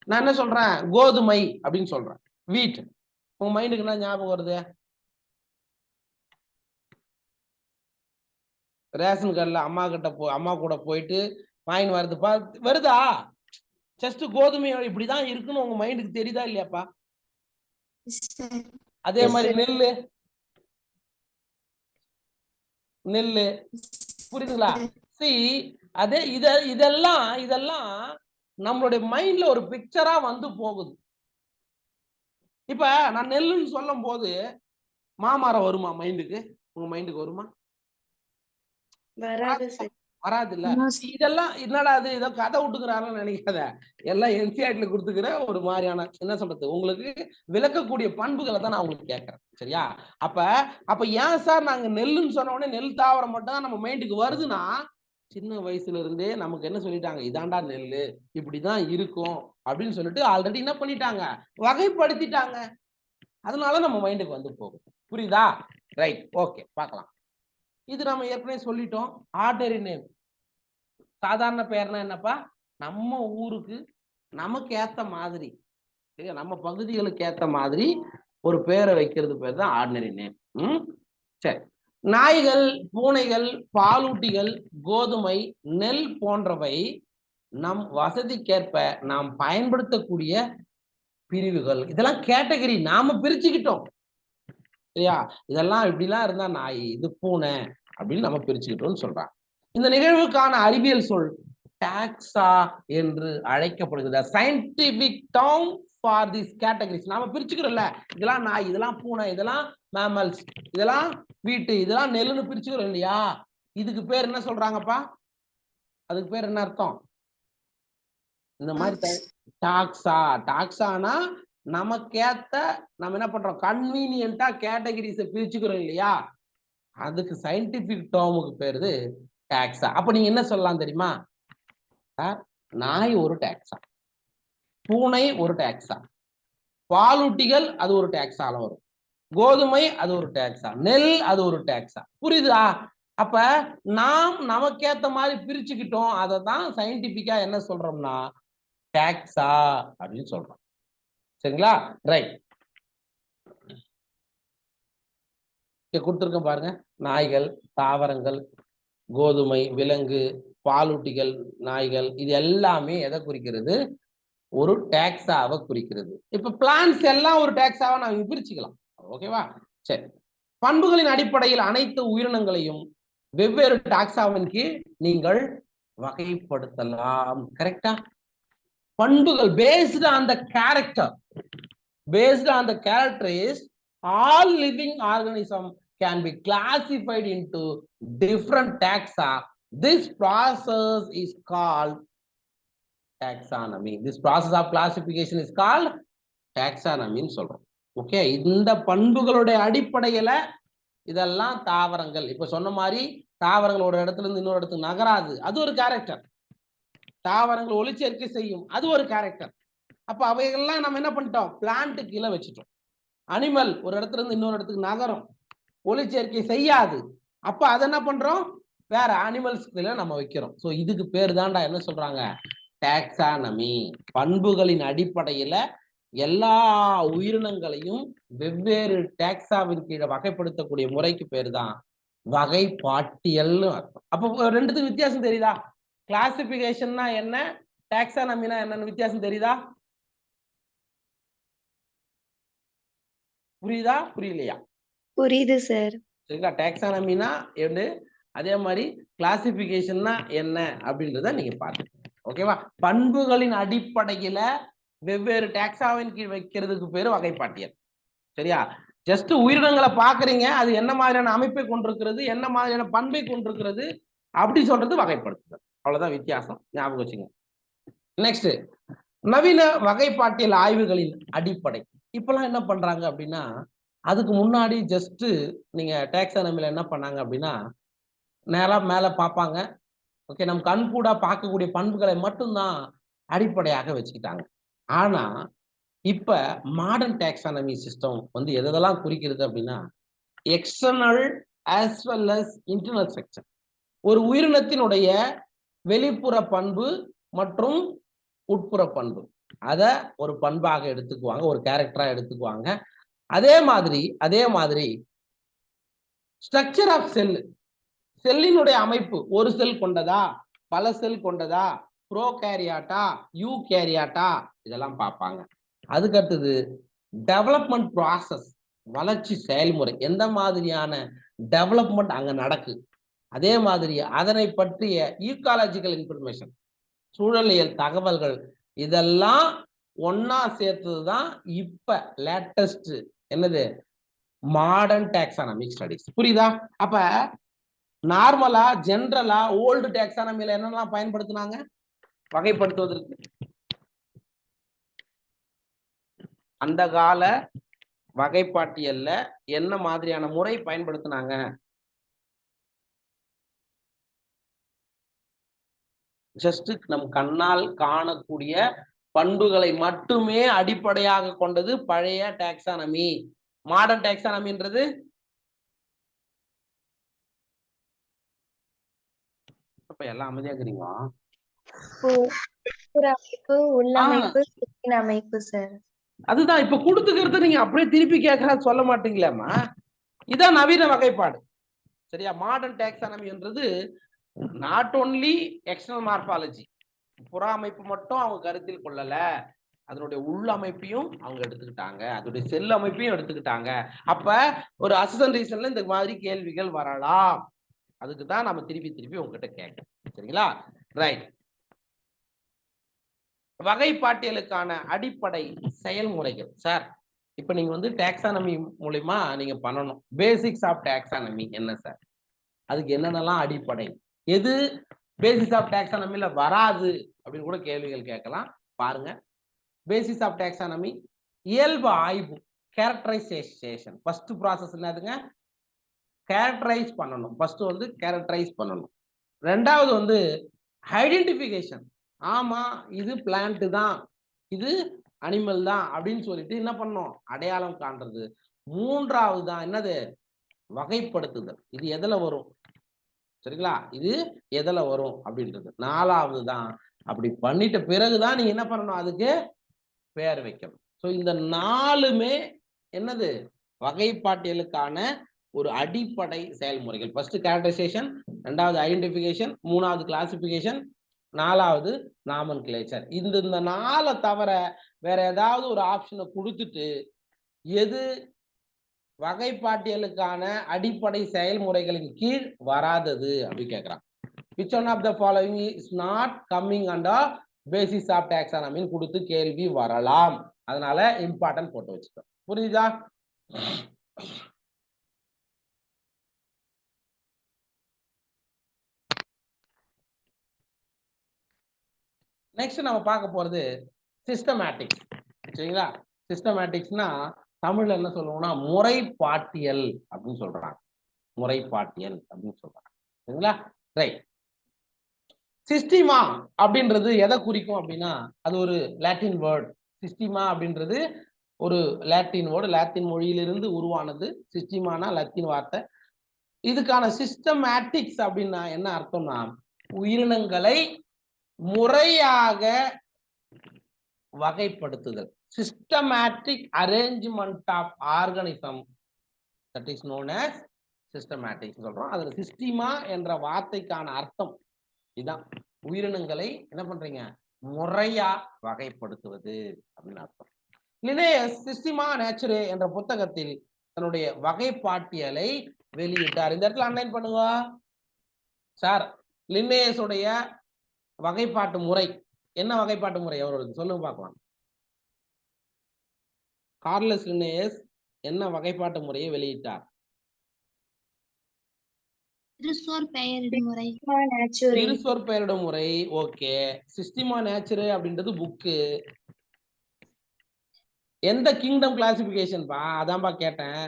S1: நான் என்ன சொல்றேன்? கோதுமை அப்படின்னு சொல்றேன், வீட். உங்க மைண்டுக்கு என்ன ஞாபகம் வருது? ரேஷன் கார்டுல அம்மா கூட போயிட்டு வாங்கி வருதா? ஜஸ்ட் கோதுமை இப்படிதான் இருக்குன்னு உங்க மைண்டுக்கு தெரியுதா இல்லையாப்பா? அதே மாதிரி நெல்லு புரியுதுங்களா? அதே இதெல்லாம் நம்மளுடைய மைண்ட்ல ஒரு பிக்சரா வந்து போகுது. இப்ப நான் நெல்லுன்னு சொல்லும் போது மாமரம் வருமா மைண்டுக்கு? உங்க மைண்டுக்கு வருமா? வராது இல்ல. இதெல்லாம் என்னடா அது ஏதோ கதை விட்டுக்கிறாருன்னு நினைக்காத. எல்லாம் என்சிஆர்டில கொடுத்துக்கிற ஒரு மாதிரியான என்ன சொல்றது, உங்களுக்கு விளக்கக்கூடிய பண்புகளை தான் நான் உங்களுக்கு கேட்கறேன். சரியா? அப்ப ஏன் சார் நாங்க நெல்லுன்னு சொன்ன உடனே நெல் தாவரம் மட்டும் தான் நம்ம மைண்டுக்கு வருதுன்னா, சின்ன வயசுல இருந்தே நமக்கு என்ன சொல்லிட்டாங்க, இதாண்டா நெல்லு, இப்படிதான் இருக்கும் அப்படின்னு சொல்லிட்டு ஆல்ரெடி என்ன பண்ணிட்டாங்க, வகைப்படுத்திட்டாங்க. அதனால நம்ம மைண்டுக்கு வந்து போகும். புரியுதா? ரைட், ஓகே, பார்க்கலாம். இது நம்ம ஏற்கனவே சொல்லிட்டோம். ஆர்டினரி நேம், சாதாரண பெயர்னா என்னப்பா? நம்ம ஊருக்கு நமக்கு ஏத்த மாதிரி, சரியா, நம்ம பகுதிகளுக்கு ஏத்த மாதிரி ஒரு பேரை வைக்கிறது பேர் தான் ஆர்டினரி நேம். சரி. நாய்கள், பூனைகள், பாலூட்டிகள், கோதுமை, நெல் போன்றவை நம் வசதிக்கேற்ப நாம் பயன்படுத்தக்கூடிய பிரிவுகள். இதெல்லாம் கேட்டகரி நாம பிரிச்சுக்கிட்டோம். சரியா? இதெல்லாம் இப்படிலாம் இருந்தா நாய், இது பூனை அப்படின்னு நம்ம பிரிச்சுக்கிட்டோம்னு சொல்றாங்க. இந்த நிகழ்வுக்கான அறிவியல் சொல் டாக்ஸா என்று அழைக்கப்படுகிறது. Scientific term for this categories. நாம பிரிச்சுக்கிறோம்ல, இதெல்லாம் நாய், இதெல்லாம் பூனை, இதெல்லாம் மேமல்ஸ், இதெல்லாம் வீட்டு, இதெல்லாம் நெல்லுன்னு பிரிச்சுக்கிறோம் இல்லையா? இதுக்கு பேர் என்ன சொல்றாங்கப்பா? அதுக்கு பேர் என்ன அர்த்தம்? இந்த மாதிரி டாக்ஸானா நமக்கேத்த நம்ம என்ன பண்றோம், கன்வீனியன்ட்டா கேட்டகரிஸை பிரிச்சுக்கிறோம் இல்லையா? அதுக்கு சயின்டிபிக் டேர்முக்கு பேரு டாக்ஸா. அப்ப நீங்க என்ன சொல்லலாம் தெரியுமா? நாய் ஒரு டாக்ஸா, பூனை ஒரு டாக்ஸா, பாலூட்டிகள் அது ஒரு டாக்ஸால வரும், கோதுமை அது ஒரு டாக்ஸா, நெல் அது ஒரு டாக்ஸா. புரியுதா? அப்ப நாம் நமக்கேத்த மாதிரி பிரிச்சுக்கிட்டோம். அதை தான் சயின்டிபிக்கா என்ன சொல்றோம்னா டாக்ஸா அப்படின்னு சொல்றோம். சரிங்களா? ரைட். கொடுத்துருக்கேன் பாருங்க. நாய்கள், தாவரங்கள், கோதுமை, விலங்கு, பாலூட்டிகள், நாய்கள், இது எல்லாமே எதை குறிக்கிறது? ஒரு டாக்ஸாவை குறிக்கிறது. இப்ப பிளான்ஸ் எல்லாம் ஒரு டாக்ஸாவை நாம பிரிச்சுக்கலாம். ஓகேவா? சரி. பண்புகளின் அடிப்படையில் அனைத்து உயிரினங்களையும் வெவ்வேறு டாக்ஸாவின் கீழ் நீங்கள் வகைப்படுத்தலாம். கரெக்டா? பண்புகள் based on the character, based on the characteristics, all living organisms can be classified into different taxa. This process is called taxonomy. This process of classification is called taxonomy ன்னு சொல்றோம். ஓகே, இந்த பண்புகளுடைய அடிப்படையில இதெல்லாம் தாவரங்கள். இப்ப சொன்ன மாதிரி தாவரங்கள் ஒரு இடத்துல இருந்து இன்னொரு இடத்துக்கு நகராது, அது ஒரு கேரக்டர். தாவரங்கள் ஒளிச்சேர்க்கை செய்யும், அது ஒரு கேரக்டர். அப்ப அவைகள்லாம் நம்ம என்ன பண்ணிட்டோம்? பிளான்ட் கீழே வச்சுட்டோம். அனிமல் ஒரு இடத்துல இருந்து இன்னொரு இடத்துக்கு நகரும், ஒளிச்சேர்க்கை செய்யாது. அப்ப அதை என்ன பண்றோம்? வேற அனிமல்ஸ் கீழே நம்ம வைக்கிறோம். ஸோ இதுக்கு பேர் தான்டா என்ன சொல்றாங்க? டாக்ஸானமி. பண்புகளின் அடிப்படையில எல்லா உயிரினங்களையும் வெவ்வேறு டாக்ஸாவின் கீழே வகைப்படுத்தக்கூடிய முறைக்கு பேர் தான் வகைப்பாட்டியல்னு அர்த்தம். அப்போ ரெண்டுத்துக்கு வித்தியாசம் தெரியுதா? கிளாசிபிகேஷன்னா என்ன, டாக்ஸானமினா என்னன்னு வித்தியாசம் தெரியுதா? புரியுதா புரியலையா?
S5: புரியுது சார்.
S1: சரிங்களா? டாக்ஸானமினா என்ன, அதே மாதிரி கிளாசிபிகேஷன்னா என்ன அப்படின்றத நீங்க பாருங்க. ஓகேவா? பண்புகளின் அடிப்படையில வெவ்வேறு டாக்ஸாவின் கீழ் வைக்கிறதுக்கு பேரு வகைப்பாட்டியல். சரியா? ஜஸ்ட் உயிரினங்களை பாக்குறீங்க, அது என்ன மாதிரியான அமைப்பை கொண்டிருக்கிறது, என்ன மாதிரியான பண்பை கொண்டிருக்கிறது அப்படி சொல்றது வகைப்படுத்துதல். அவ்வளவுதான் வித்தியாசம், ஞாபகம் வச்சுங்க. நெக்ஸ்ட், நவீன வகைப்பாட்டியல் ஆய்வுகளின் அடிப்படை. இப்பெல்லாம் என்ன பண்றாங்க அப்படின்னா, அதுக்கு முன்னாடி ஜஸ்ட் நீங்க டாக்ஸானமில என்ன பண்ணாங்க அப்படின்னா, நேரா மேல பார்ப்பாங்க. ஓகே, நம்ம கண் கூட பார்க்கக்கூடிய பண்புகளை மட்டும்தான் அடிப்படையாக வச்சுக்கிட்டாங்க. ஆனா இப்ப மாடர்ன் டாக்ஸானமி சிஸ்டம் வந்து எதெல்லாம் குறிக்கிறது அப்படின்னா, external as well as internal structure. ஒரு உயிரினத்தினுடைய வெளிப்புற பண்பு மற்றும் உட்புற பண்பு, அத ஒரு பண்பாக எடுத்துக்குவாங்க, ஒரு கேரக்டரா எடுத்துக்குவாங்க. அதே மாதிரி ஸ்ட்ரக்சர் ஆஃப் செல், செல்லினுடைய அமைப்பு ஒரு செல் கொண்டதா, பல செல் கொண்டதா, ப்ரோகேரியாட்டா, யூகேரியாட்டா, இதெல்லாம் பார்ப்பாங்க. அதுக்கு அடுத்தது டெவலப்மெண்ட் ப்ராசஸ், வளர்ச்சி செயல்முறை, எந்த மாதிரியான டெவலப்மெண்ட் அங்க நடக்கு, அதே மாதிரி அதனை பற்றிய ஈகாலஜிக்கல் இன்ஃபர்மேஷன், சூழலியல் தகவல்கள், இதெல்லாம் ஒன்னா சேர்த்ததுதான் இப்ப லேட்டஸ்ட் என்னது மாடர்ன் டாக்ஸானமிக் ஸ்டடிஸ். புரியுதா? அப்ப நார்மலா ஜெனரலா ஓல்டு டாக்ஸானமில என்னெல்லாம் பயன்படுத்தினாங்க வகைப்படுத்துவதற்கு? அந்த கால வகைப்பாட்டியல்ல என்ன மாதிரியான முறை பயன்படுத்தினாங்க? ஜஸ்ட் நம் கண்ணால் காணக்கூடிய பண்புகளை மட்டுமே அடிப்படையாக கொண்டது பழைய டாக்ஸானமி. மாடர்ன் டாக்ஸானமின்றது அப்ப எல்லாம் அமைதியாக்குறீங்க.
S5: அமைப்பு, உள்ளமைப்பு, அமைப்பு சார்.
S1: அதுதான் இப்ப கொடுத்துக்கிறது, நீங்க அப்படியே திருப்பி கேட்கறா சொல்ல மாட்டீங்களாமா? இதான் நவீன வகைப்பாடு. சரியா? மாடர்ன் டாக்ஸானமி என்றது நாட் ஓன்லி எக்ஸ்டர்னல் மார்பாலஜி, புற அமைப்பு மட்டும் அவங்க கருத்தில் கொள்ளல, அதனுடைய உள் அமைப்பையும் அவங்க எடுத்துக்கிட்டாங்க, அதனுடைய செல் அமைப்பையும் எடுத்துக்கிட்டாங்க. அப்ப ஒரு அசிஸ்டன்ட் ரீசன்ல இந்த மாதிரி கேள்விகள் வரலாம். அதுக்கு தான் நம்ம திருப்பி உங்ககிட்ட கேட்கணும். சரிங்களா? ரைட். வகைப்பாட்டியலுக்கான அடிப்படை செயல்முறைகள் சார். இப்ப நீங்க வந்து டாக்ஸானமி மூலமா நீங்க பண்ணணும். பேசிக்ஸ் ஆஃப் டாக்ஸானமி என்ன சார்? அதுக்கு என்னென்னலாம் அடிப்படை, எது பேசிஸ் ஆஃப் டாக்ஸானமில வராது அப்படின்னு கூட கேள்விகள் கேட்கலாம். பாருங்க, பேசிஸ் ஆஃப் டாக்ஸானமி இயல்பு ஆய்வு, கேரக்டரைசேஷன். ஃபர்ஸ்ட் ப்ராசஸ் என்னதுங்க? கேரக்டரைஸ் பண்ணணும். ஃபர்ஸ்ட் வந்து கேரக்டரைஸ் பண்ணணும். ரெண்டாவது வந்து ஐடென்டிஃபிகேஷன். ஆமா இது பிளான்ட் தான், இது அனிமல் தான் அப்படின்னு சொல்லிட்டு என்ன பண்ணணும், அடையாளம் காண்றது. மூன்றாவது தான் என்னது, வகைப்படுத்துதல். இது எதுல வரும், சரிங்களா, இது எதுல வரும் அப்படின்றது. நாலாவது தான் அப்படி பண்ணிட்ட பிறகுதான் நீங்க என்ன பண்ணணும், அதுக்கு பெயர் வைக்கணும். ஸோ இந்த நாலுமே என்னது, வகைப்பாட்டியலுக்கான ஒரு அடிப்படை செயல்முறைகள். ஃபர்ஸ்ட் கேரக்டரைசேஷன், ரெண்டாவது ஐடென்டிஃபிகேஷன், மூணாவது கிளாசிபிகேஷன், நாலாவது நாமன்கிளேச்சர். இந்த நாலை தவிர வேற ஏதாவது ஒரு ஆப்ஷனை கொடுத்துட்டு எது வகைப்பாட்டியலுக்கான அடிப்படை செயல்முறைகளின் கீழ் வராதது அப்படி கேட்கிறான். which one of the following is not coming under basis of taxonomy கொடுத்து கேள்வி வரலாம். அதனால இம்பார்ட்டன்ட் போட்டு வச்சுக்கோ. புரியுதா? நெக்ஸ்ட் நம்ம பார்க்க போறது சிஸ்டமேட்டிக்ஸ். சரிங்களா? சிஸ்டமேட்டிக்ஸ்னா தமிழ்ல என்ன சொல்லுவோம்னா முறைப்பாட்டியல் அப்படின்னு சொல்றாங்க. முறைப்பாட்டியல் அப்படின்னு சொல்றாங்க. சரிங்களா? ரைட். சிஸ்டிமா அப்படின்றது எதை குறிக்கும் அப்படின்னா அது ஒரு லாட்டின் வேர்ட். சிஸ்டிமா அப்படின்றது ஒரு லாட்டின் வேர்டு, லாத்தின் மொழியிலிருந்து உருவானது. சிஸ்டிமானா லத்தீன் வார்த்தை. இதுக்கான சிஸ்டமேட்டிக்ஸ் அப்படின்னா என்ன அர்த்தம்னா உயிரினங்களை முறையாக வகைப்படுத்துதல். Systematic arrangement of organism, that is known as systematics சொல்றோம். அதுல சிஸ்டிமா என்ற வார்த்தைக்கான அர்த்தம் இதான், உயிரினங்களை என்ன பண்றீங்க, முறையா வகைப்படுத்துவது அப்படின்னு அர்த்தம். லினேயஸ் சிஸ்டிமா நேச்சுரே என்ற புத்தகத்தில் தன்னுடைய வகைப்பாட்டியலை வெளியிட்டார். இந்த இடத்துல அன்லைன் பண்ணுங்க சார். லினேயஸ் உடைய வகைப்பாட்டு முறை என்ன, வகைப்பாட்டு முறை அவரோட சொல்லுங்க பார்க்கலாம். கார்லஸ் லினேயஸ் என்ன வகைப்பாட்டு முறையை வெளியிட்டார்?
S4: திருசோர் பெயரிடும் முறை.
S5: நேச்சுரே.
S1: திருசோர் பெயரிடும் முறை. ஓகே. சிஸ்டிமா நேச்சுரே அப்படின்றது புக்கு. எந்த கிங்டம் கிளாசிபிகேஷன் பா, அதான்பா கேட்டேன்.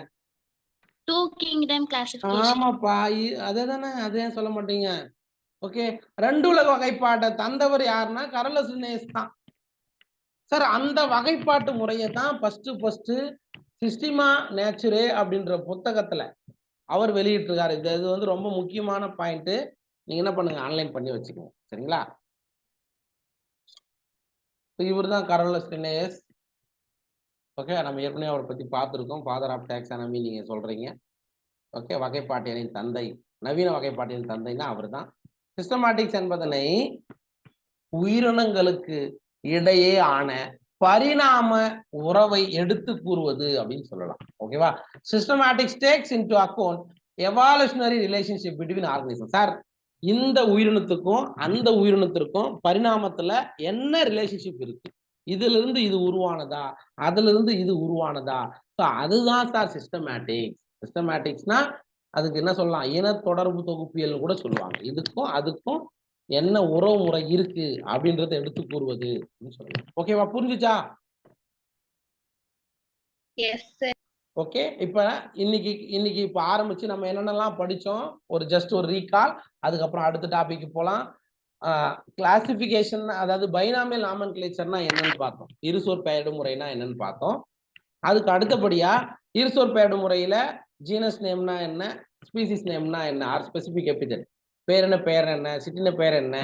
S4: Two kingdom classification.
S1: ஆமாப்பா, அதே தானே, அதே சொல்ல மாட்டீங்க. ஓகே. ரெண்டுலக வகைப்பாட்டை தந்தவர் யாருன்னா கார்லஸ் லினேயஸ் தான் சார். அந்த வகைப்பாட்டு முறையை தான் ஃபர்ஸ்ட் சிஸ்டிமா நேச்சுரே அப்படின்ற புத்தகத்துல அவர் வெளியிட்டிருக்காரு. இது வந்து ரொம்ப முக்கியமான பாயிண்ட். நீங்க என்ன பண்ணுங்க, ஆன்லைன் பண்ணி வச்சுக்கோங்க. சரிங்களா? இவர் தான் கார்லஸ் லினேயஸ். ஓகே, நம்ம ஏற்கனவே அவரை பத்தி பார்த்துருக்கோம். ஃபாதர் ஆஃப் டாக்ஸானமி நீங்க சொல்றீங்க. ஓகே, வகைப்பாட்டியலின் தந்தை, நவீன வகைப்பாட்டியலின் தந்தைன்னா அவர் தான். சிஸ்டமேட்டிக்ஸ் என்பதனை உயிரினங்களுக்கு இடையே ஆன பரிணாம உறவை எடுத்து கூறுவது அப்படின்னு சொல்லலாம். ஓகேவா? Systematics takes into account evolutionary relationship between organism. Sir, இந்த உயிரினத்துக்கும் அந்த உயிரினத்திற்கும் பரிணாமத்துல என்ன ரிலேஷன்ஷிப் இருக்கு, இதுல இருந்து இது உருவானதா, அதுல இருந்து இது உருவானதா, அதுதான் சார் சிஸ்டமேட்டிக்ஸ். சிஸ்டமேட்டிக்ஸ்னா அதுக்கு என்ன சொல்லலாம், இன தொடர்பு தொகுப்பியல் கூட சொல்லுவாங்க. இதுக்கும் அதுக்கும் என்ன உறவு முறை இருக்கு அப்படின்றத எடுத்து கூறுவது சொல்லலாம். ஓகேவா? புரிஞ்சுச்சா? ஓகே. இப்ப இன்னைக்கு இப்ப ஆரம்பிச்சு நம்ம என்னென்னலாம் படிச்சோம், ஒரு ஜஸ்ட் ஒரு ரீகால். அதுக்கப்புறம் அடுத்த டாபிக் போலாம். கிளாசிபிகேஷன், அதாவது பைனாமியல் நாமன்கிளேச்சர்னா என்னன்னு பார்த்தோம். இருசோர் பெயரிடும் முறைனா என்னன்னு பார்த்தோம். அதுக்கு அடுத்தபடியா இருசோர் பெயரிடும் முறையில ஜீனஸ் நேம்னா என்ன, ஸ்பீசிஸ் நேம்னா என்ன, ஆர் ஸ்பெசிபிக் எபிதெட், பேர் என்ன, சிட்டின பேர் என்ன,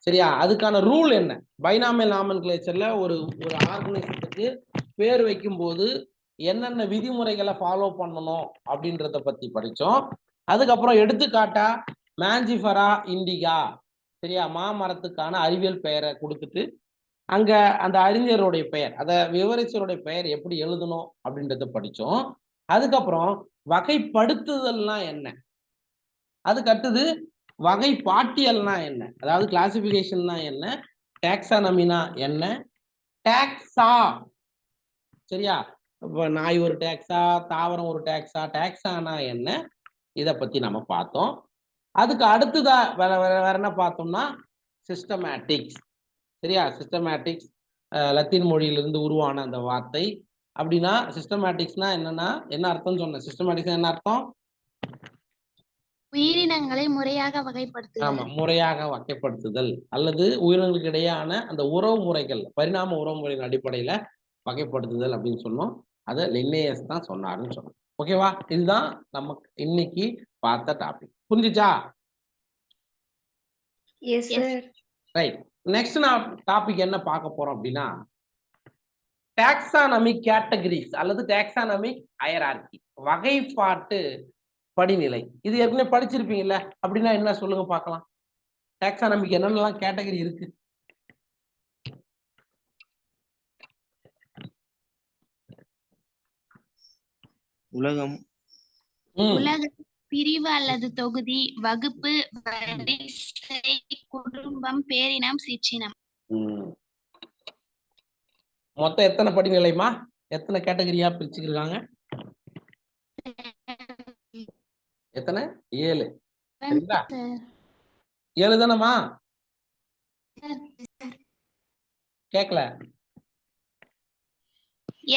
S1: சரியா, அதுக்கான ரூல் என்ன. பைனாமியல் நாமன்கிளேச்சர்ல ஒரு ஆர்கனைசத்துக்கு பேர் வைக்கும் போது என்னென்ன விதிமுறைகளை ஃபாலோ பண்ணணும் அப்படின்றத பத்தி படிச்சோம். அதுக்கப்புறம் எடுத்துக்காட்டா மேஞ்சிஃபரா இண்டிகா, சரியா, மாமரத்துக்கான அறிவியல் பெயரை கொடுத்துட்டு அங்க அந்த அறிஞருடைய பெயர், அத விவரிச்சருடைய பெயர் எப்படி எழுதணும் அப்படின்றத படிச்சோம். அதுக்கப்புறம் வகைப்படுத்துதல்னா என்ன, அதுக்கு அடுத்தது வகைப்பாட்டியல்னா என்ன, அதாவது கிளாசிபிகேஷன்னா என்ன, டாக்ஸானமினா என்ன, டாக்ஸா, சரியா, இப்போ நாய் ஒரு டாக்ஸா, தாவரம் ஒரு டாக்ஸா, டாக்ஸானா என்ன, இதை பத்தி நம்ம பார்த்தோம். அதுக்கு அடுத்ததா வேற என்ன பார்த்தோம்னா சிஸ்டமேட்டிக்ஸ். சரியா? சிஸ்டமேட்டிக்ஸ் லத்தீன் மொழியிலிருந்து உருவான அந்த வார்த்தை. அப்படின்னா சிஸ்டமேட்டிக்ஸ்னா என்னன்னா என்ன அர்த்தம் சொன்னேன். சிஸ்டமேட்டிக்ஸ் என்ன அர்த்தம்?
S4: உயிரினங்களை முறையாக வகைப்படுத்துதல்.
S1: ஆமா, முறையாக வகைப்படுத்துதல் அல்லது உயிரினங்களுக்கு இடையான அந்த உறவு முறைகள், பரிணாம உறவு முறையின் அடிப்படையில வகைப்படுத்துதல் அப்படின்னு சொன்னோம். அதை லின்னேயஸ் தான் சொன்னாருன்னு சொன்னோம். ஓகேவா? இதுதான் நமக்கு இன்னைக்கு பார்த்த டாபிக். புரிஞ்சுச்சா?
S5: Yes sir.
S1: ரைட். நெக்ஸ்ட் நான் டாபிக் என்ன பார்க்க போறோம் அப்படின்னா டாக்ஸானமிக் கேட்டகரிஸ் அல்லது டாக்ஸானமிக் ஹையரார்கி, வகைப்பாட்டு படிநிலை. இது ஏற்கனவே படிச்சிருப்பீங்கல்ல, அப்படின்னா என்ன சொல்லுங்க பார்க்கலாம். டாக்ஸானமிக் என்னென்னலாம் கேட்டகரி இருக்கு?
S3: உலகம்,
S4: உலக, பிரிவு அல்லது தொகுதி, வகுப்பு, வரிசை, குடும்பம், பேரினம், சிற்றினம்.
S1: மொத்தம் எத்தனை படிநிலைமா, எத்தனை கேட்டகரியா பிரிச்சுக்கிறாங்க? எத்தனை? 7. சரிங்களா? 7 தானம்மா? கேட்கல?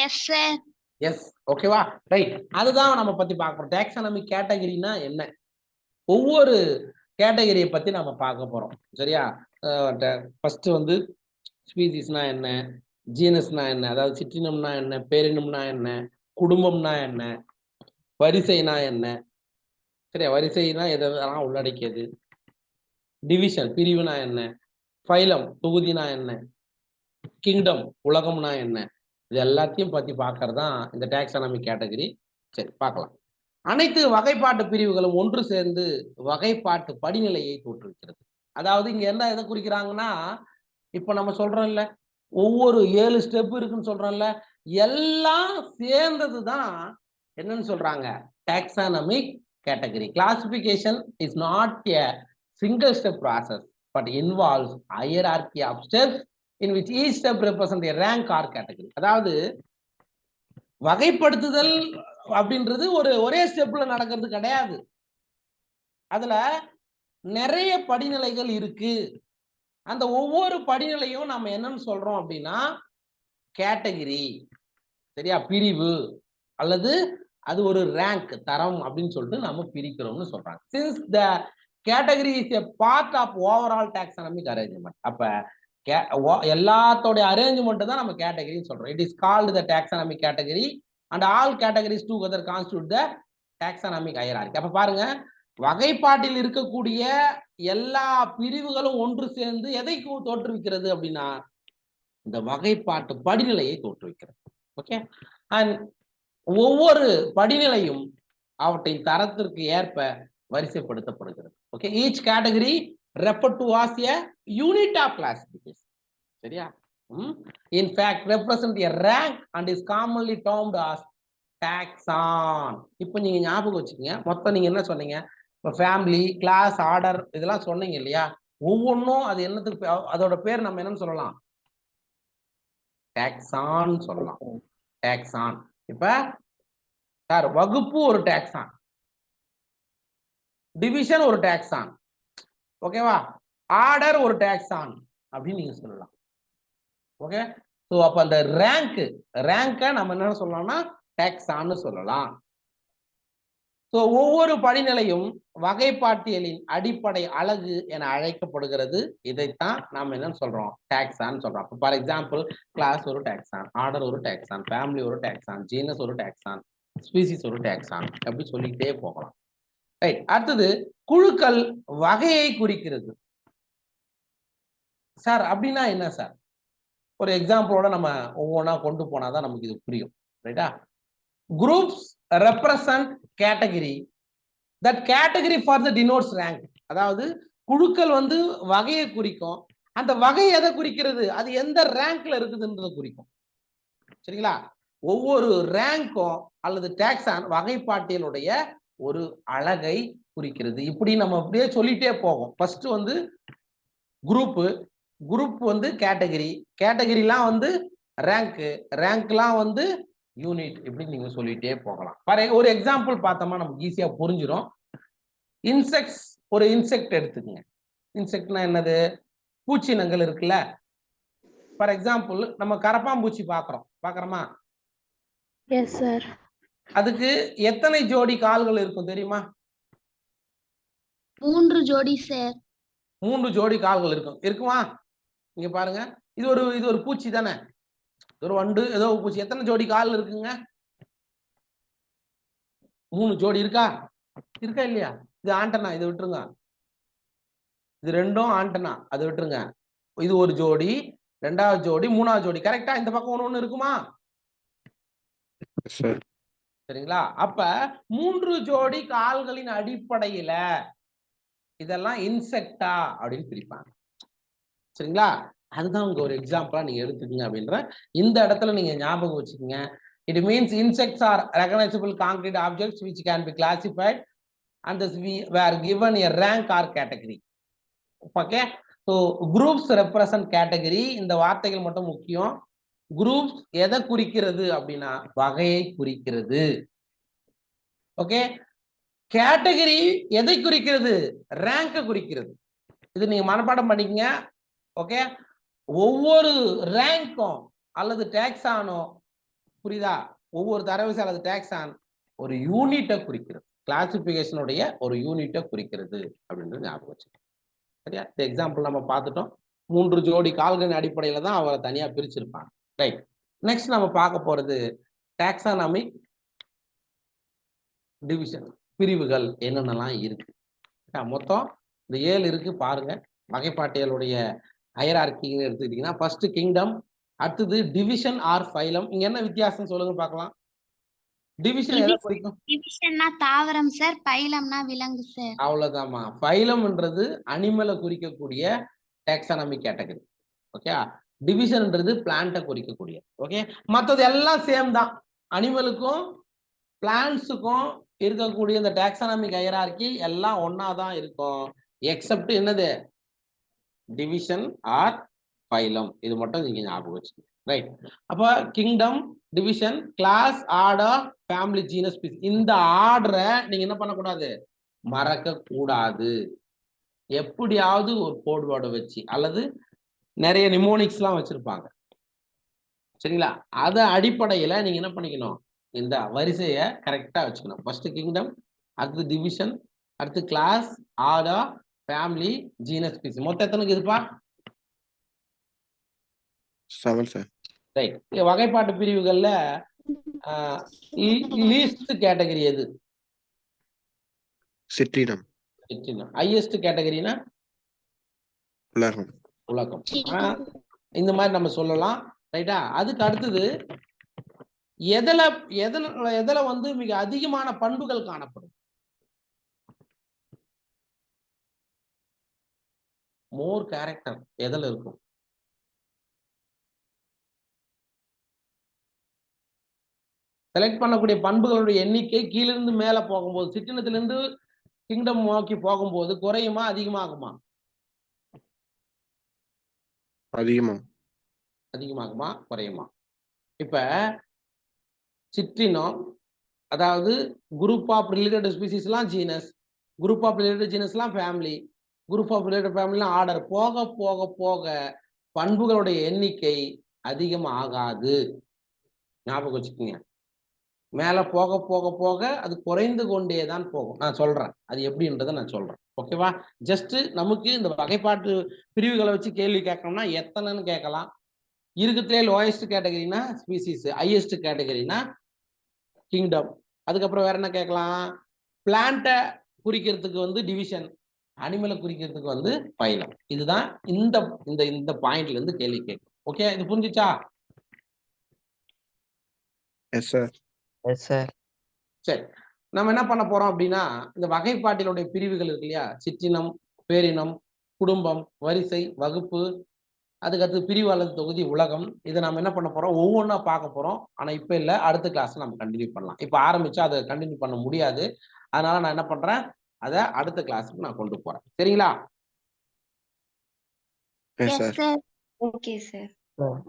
S4: Yes sir.
S1: எஸ். ஓகேவா? ரைட். அதுதான் நம்ம பத்தி பார்க்கறோம். டாக்ஸானமிக் கேட்டகரினா என்ன, ஒவ்வொரு கேட்டகரியை பத்தி நம்ம பார்க்க போறோம். சரியா? ஃபர்ஸ்ட் வந்து ஸ்பீசிஸ்னா என்ன, ஜீனஸ்னா என்ன, அதாவது சிற்றினம்னா என்ன, பேரினம்னா என்ன, குடும்பம்னா என்ன, வரிசைனா என்ன. சரியா? வரிசைனா எதெல்லாம் உள்ளடக்கியது, டிவிஷன் பிரிவுனா என்ன, ஃபைலம் தொகுதினா என்ன, கிங்டம் உலகம்னா என்ன, இது எல்லாத்தையும் பத்தி பார்க்கறது தான் இந்த டாக்ஸானமிக் கேட்டகரி. சரி, பார்க்கலாம். அனைத்து வகைப்பாட்டு பிரிவுகளும் ஒன்று சேர்ந்து வகைப்பாட்டு படிநிலையை தோற்றுவிக்கிறது. அதாவது இங்க என்ன எதை குறிக்கிறாங்கன்னா, இப்ப நம்ம சொல்றோம்ல ஒவ்வொரு 7 ஸ்டெப் இருக்குன்னு சொல்றோம்ல, எல்லாம் சேர்ந்ததுதான் என்னன்னு சொல்றாங்க taxonomic category. Classification is not a single step process but involves hierarchy of steps in which each step represents a rank or category. அதாவது வகைப்படுத்துதல் அப்படின்றது ஒரே ஸ்டெப்ல நடக்கிறது கிடையாது. அதுல நிறைய படிநிலைகள் இருக்கு. அந்த ஒவ்வொரு படிநிலையும் நம்ம என்னன்னு சொல்றோம் அப்படின்னா கேட்டகரி. சரியா? பிரிவு அல்லது அது ஒரு ரேங்க், தரம் அப்படின்னு சொல்லிட்டு நம்ம பிரிக்கிறோம்னு சொல்றாங்க. since the category is a part of overall taxonomic arrangement, அப்ப எல்லாத்தோட அரேஞ்ச்மெண்ட் தான் நம்ம கேட்டகரின்னு சொல்றோம். It is called the taxonomic category and all categories together constitute the taxonomic hierarchy. அப்ப பாருங்க, வகைப்பாட்டில் இருக்கக்கூடிய எல்லா பிரிவுகளும் ஒன்று சேர்ந்து எதை தோற்றுவிக்கிறது அப்படின்னா இந்த வகைப்பாட்டு படிநிலையை தோற்றுவிக்கிறது. ஓகே. அண்ட் ஒவ்வொரு படிநிலையும் அவற்றின் தரத்திற்கு ஏற்ப வரிசைப்படுத்தப்படுகிறது. Okay. Each category referred to as a unit of classification. சரியா? In fact represent a rank and is commonly termed as taxon. இப்போ நீங்க ஞாபகம் வச்சுக்கீங்க, மொத்தம் நீங்க என்ன சொன்னீங்க, இப்போ ஃபேமிலி, கிளாஸ், ஆர்டர் இதெல்லாம் சொன்னீங்க இல்லையா? ஒவ்வொன்றும் அது என்னத்துக்கு, அதோட பேர் நம்ம என்னன்னு சொல்லலாம், டாக்ஸான் சொல்லலாம். டாக்ஸான். இப்ப சார் வகுப்பு ஒரு டாக்ஸான், டிவிஷன் ஒரு டாக்ஸான், ஓகேவா, ஆர்டர் ஒரு டாக்ஸான் அப்படின்னு நீங்க சொல்லலாம். ஓகே. சோ அப்ப அந்த ரேங்க நம்ம என்ன சொல்லலாம்னா டாக்ஸான்னு சொல்லலாம். சோ ஒவ்வொரு படிநிலையும் வகைப்பாட்டியலின் அடிப்படை அலகு என அழைக்கப்படுகிறது. இதைத்தான் நாம என்ன சொல்றோம், டாக்ஸான்னு சொல்றோம். ஃபார் எக்ஸாம்பிள், கிளாஸ் ஒரு டாக்ஸான், ஆர்டர் ஒரு டாக்ஸான், ஃபேமிலி ஒரு டாக்ஸான், ஜீனஸ் ஒரு டாக்ஸான், ஸ்பீசிஸ் ஒரு டாக்ஸான், அப்படி சொல்லிக்கிட்டே போகலாம். ரைட். அடுத்தது குழுக்கள் வகையை குறிக்கிறது. சார் அப்படின்னா என்ன சார்? ஒரு எக்ஸாம்பிளோட நம்ம ஒவ்வொன்றா கொண்டு போனாதான் நமக்கு இது புரியும். ரைட்டா? Groups represent category, that category for the denotes rank. அதாவது குழுக்கள் வந்து வகையை குறிக்கும். அந்த வகை எதை குறிக்கிறது, அது எந்த ரேங்க்ல இருக்குதுன்றதை குறிக்கும். சரிங்களா? ஒவ்வொரு ரேங்கும் அல்லது டாக்ஸான் வகைப்பாட்டியலுடைய ஒரு அழகை குறிக்கிறது. இப்படி நம்ம அப்படியே சொல்லிட்டே போகும். ஃபர்ஸ்ட் வந்து குரூப் வந்து கேட்டகரி, கேட்டகரிலாம் வந்து ரேங்க், ரேங்க்லாம் வந்து யூனிட், இப்படி நீங்க சொல்லிட்டே போகலாம். ஒரு எக்ஸாம்பிள் பார்த்தோமா நமக்கு ஈஸியா புரிஞ்சிடும். இன்செக்ட்ஸ், ஒரு இன்செக்ட் எடுத்துக்கங்க. இன்செக்ட்னா என்னது, பூச்சினங்கள் இருக்குல்ல. ஃபார் எக்ஸாம்பிள் நம்ம கரப்பாம்பூச்சி பார்க்கறோமா?
S2: Yes sir.
S1: அதுக்கு எத்தனை ஜோடி கால்கள் இருக்கும் தெரியுமா?
S4: 3 ஜோடி சார்.
S1: 3 ஜோடி கால்கள் இருக்கும். இருக்குமா? இங்க பாருங்க. இது ஒரு பூச்சி தானே? ஒரு வண்டு ஏதோ ஒரு பூச்சி. எத்தனை ஜோடி கால் இருக்குங்க? 3 ஜோடி இருக்கா? இருக்கா இல்லையா? இது ஆண்டனா, இதை விட்டுருங்க. இது ரெண்டும் ஆண்டனா, அதை விட்டுருங்க. இது ஒரு ஜோடி, 2வது ஜோடி, 3வது ஜோடி. கரெக்டா? இந்த பக்கம் ஒண்ணு இருக்குமா? சரிங்களா? அப்ப 3 ஜோடி கால்களின் அடிப்படையில இதெல்லாம் இன்செக்டா அப்படின்னு பிரிப்பாங்க. சரிங்களா? அதுதான் உங்க ஒரு எக்ஸாம்பிளா நீங்க எடுத்துக்கங்க அப்படின்ற இந்த இடத்துல நீங்க ஞாபகம் வச்சுக்கோங்க. It means insects are recognizable concrete objects which can be classified and thus we were given a rank or category. Okay, so groups represent category. இந்த வார்த்தைகள் மட்டும் முக்கியம். groups எதை குறிக்கிறது அப்படின்னா வகையை குறிக்கிறது. ஓகே, கேட்டகரி எதை குறிக்கிறது? ரேங்க குறிக்கிறது. இது நீங்க மனப்பாடம் பண்ணிக்கங்க. ஓகே, ஒவ்வொரு ரேங்கும் அல்லது டாக்ஸானோ, புரியுதா? ஒவ்வொரு தரவரிசை அல்லது டாக்ஸான் ஒரு யூனிட்டை குறிக்கிறது. கிளாசிபிகேஷனுடைய ஒரு யூனிட்டை குறிக்கிறது அப்படின்றது ஞாபகம் வச்சுக்கோங்க. சரியா? இந்த எக்ஸாம்பிள் நம்ம பார்த்துட்டோம். 3 ஜோடி கால்களின் அடிப்படையில தான் அவரை தனியா பிரிச்சிருப்பாங்க. ரைட், நெக்ஸ்ட் நம்ம பார்க்க போறது டாக்ஸானமிக் டிவிஷன், பிரிவுகள் என்னென்னலாம் இருக்கு. மொத்தம் இந்த 7 இருக்கு பாருங்க. வகைப்பாட்டியலுடைய ஹையரார்க்கின்னு எடுத்துக்கிட்டீங்கன்னா ஃபர்ஸ்ட் கிங்டம், அடுத்தது டிவிஷன் ஆர் ஃபைலம். இங்க என்ன வித்தியாசம் சொல்லுங்க பார்க்கலாம். டிவிஷன் எதை குறிக்கும்?
S4: டிவிஷன்னா தாவரம் சார், பைலம்னா விலங்கு சார்.
S1: அவ்வளவுதாம்மா. ஃபைலம்ன்றது அனிமலை குறிக்கக்கூடிய டாக்ஸானமிக் கேட்டகரி. ஓகே, டிவிஷன்ன்றது பிளான்ட்டை குறிக்கக்கூடிய. ஓகே, மற்றது எல்லாம் சேம் தான். அனிமலுக்கும் பிளான்ட்ஸுக்கும் இருக்கக்கூடிய இந்த டாக்ஸானமிக் ஹையரார்க்கி எல்லாம் ஒன்னா தான் இருக்கும். எக்ஸப்ட் என்னது? Division or phylum. இது மட்டும் நீங்க ஞாபகம் வச்சுக்கோங்க. ரைட், அப்ப kingdom, division, class, order, family, genus, species. இந்த ஆர்டரை நீங்க என்ன பண்ணக்கூடாது? மறக்க கூடாது. எப்படியாவது ஒரு கோட் வேர்டை வச்சு அல்லது நிறைய நிமோனிக்ஸ் எல்லாம் வச்சிருப்பாங்க. சரிங்களா? அத அடிப்படையில நீங்க என்ன பண்ணிக்கணும்? இந்த வரிசையை கரெக்டா வச்சுக்கணும். ஃபர்ஸ்ட் கிங்டம், அடுத்து டிவிஷன், அடுத்து class, order, family, genus, species. மொத்தம் எத்தனைக்கு இருப்பா?
S3: 7 சார்.
S1: ரைட், வகைப்பாட்டு பிரிவுகள்ல லீஸ்ட் கேட்டகரி எது?
S3: சிற்றினம்.
S1: ஹையஸ்ட் கேட்டகரினா
S3: உலகம்.
S1: உலகம். இந்த மாதிரி நம்ம சொல்லலாம். ரைட்டா? அதுக்கு அடுத்தது எதுல வந்து மிக அதிகமான பண்புகள் காணப்படும்? மோர் கேரக்டர் எதுல இருக்கும்? செலக்ட் பண்ணக்கூடிய பண்புகளுடைய எண்ணிக்கை கீழிருந்து மேல போகும்போது, சிற்றினத்திலிருந்து கிங்டம் நோக்கி போகும்போது குறையுமா அதிகமாகுமா? அதிகமாகுமா குறையுமா? இப்ப சிற்றினம், அதாவது குரூப் ஆஃப் ரிலேட்டட் ஸ்பீசிஸ்லாம் ஜீனஸ், குரூப் ஆஃப் ரிலேட்டட் ஜீனஸ்லாம் ஃபேமிலி, குரூப் ஆஃப் ரிலேட்டட் ஃபேமிலிலாம் ஆர்டர். போக போக போக பண்புகளுடைய எண்ணிக்கை அதிகமாகாது. ஞாபகம் வச்சுக்கோங்க. மேல போக போக போக அது குறைந்து கொண்டே தான் போகும். நான் சொல்றேன் அது எப்படின்றத நான் சொல்றேன். ஓகேவா? ஜஸ்ட் நமக்கு இந்த வகைப்பாட்டு பிரிவுகளை வச்சு கேள்வி கேட்கணும்னா எத்தனைன்னு கேட்கலாம். இருக்கிறதுலே லோயஸ்ட் கேட்டகரினா ஸ்பீசிஸ், ஹையஸ்ட் கேட்டகரினா கிங்டம். அதுக்கப்புறம் வேற என்ன கேட்கலாம்? பிளான்ட்டை குறிக்கிறதுக்கு வந்து டிவிஷன், அனிமலை குறிக்கிறதுக்கு வந்து பைலம். இதுதான் இந்த இந்த இந்த பாயிண்ட்ல இருந்து கேள்வி கேட்கும். ஓகே, இது புரிஞ்சுச்சா?
S3: Yes sir.
S6: Yes sir.
S1: சரி, நம்ம என்ன பண்ண போறோம் அப்படின்னா இந்த வகைப்பாட்டிலுடைய பிரிவுகள் இருக்கு இல்லையா? சிற்றினம், பேரினம், குடும்பம், வரிசை, வகுப்பு, அதுக்கடுத்து பிரிவு அல்லது தொகுதி, உலகம். இதை நம்ம என்ன பண்ண போறோம்? ஒவ்வொன்றா பார்க்க போறோம். ஆனா இப்ப இல்ல, அடுத்த கிளாஸ் நம்ம கண்டினியூ பண்ணலாம். இப்ப ஆரம்பிச்சா அதை கண்டினியூ பண்ண முடியாது. அதனால நான் என்ன பண்றேன்? அதை அடுத்த கிளாஸுக்கு நான் கொண்டு போறேன். சரிங்களா?
S3: Yes sir.
S5: Okay sir.
S6: Sir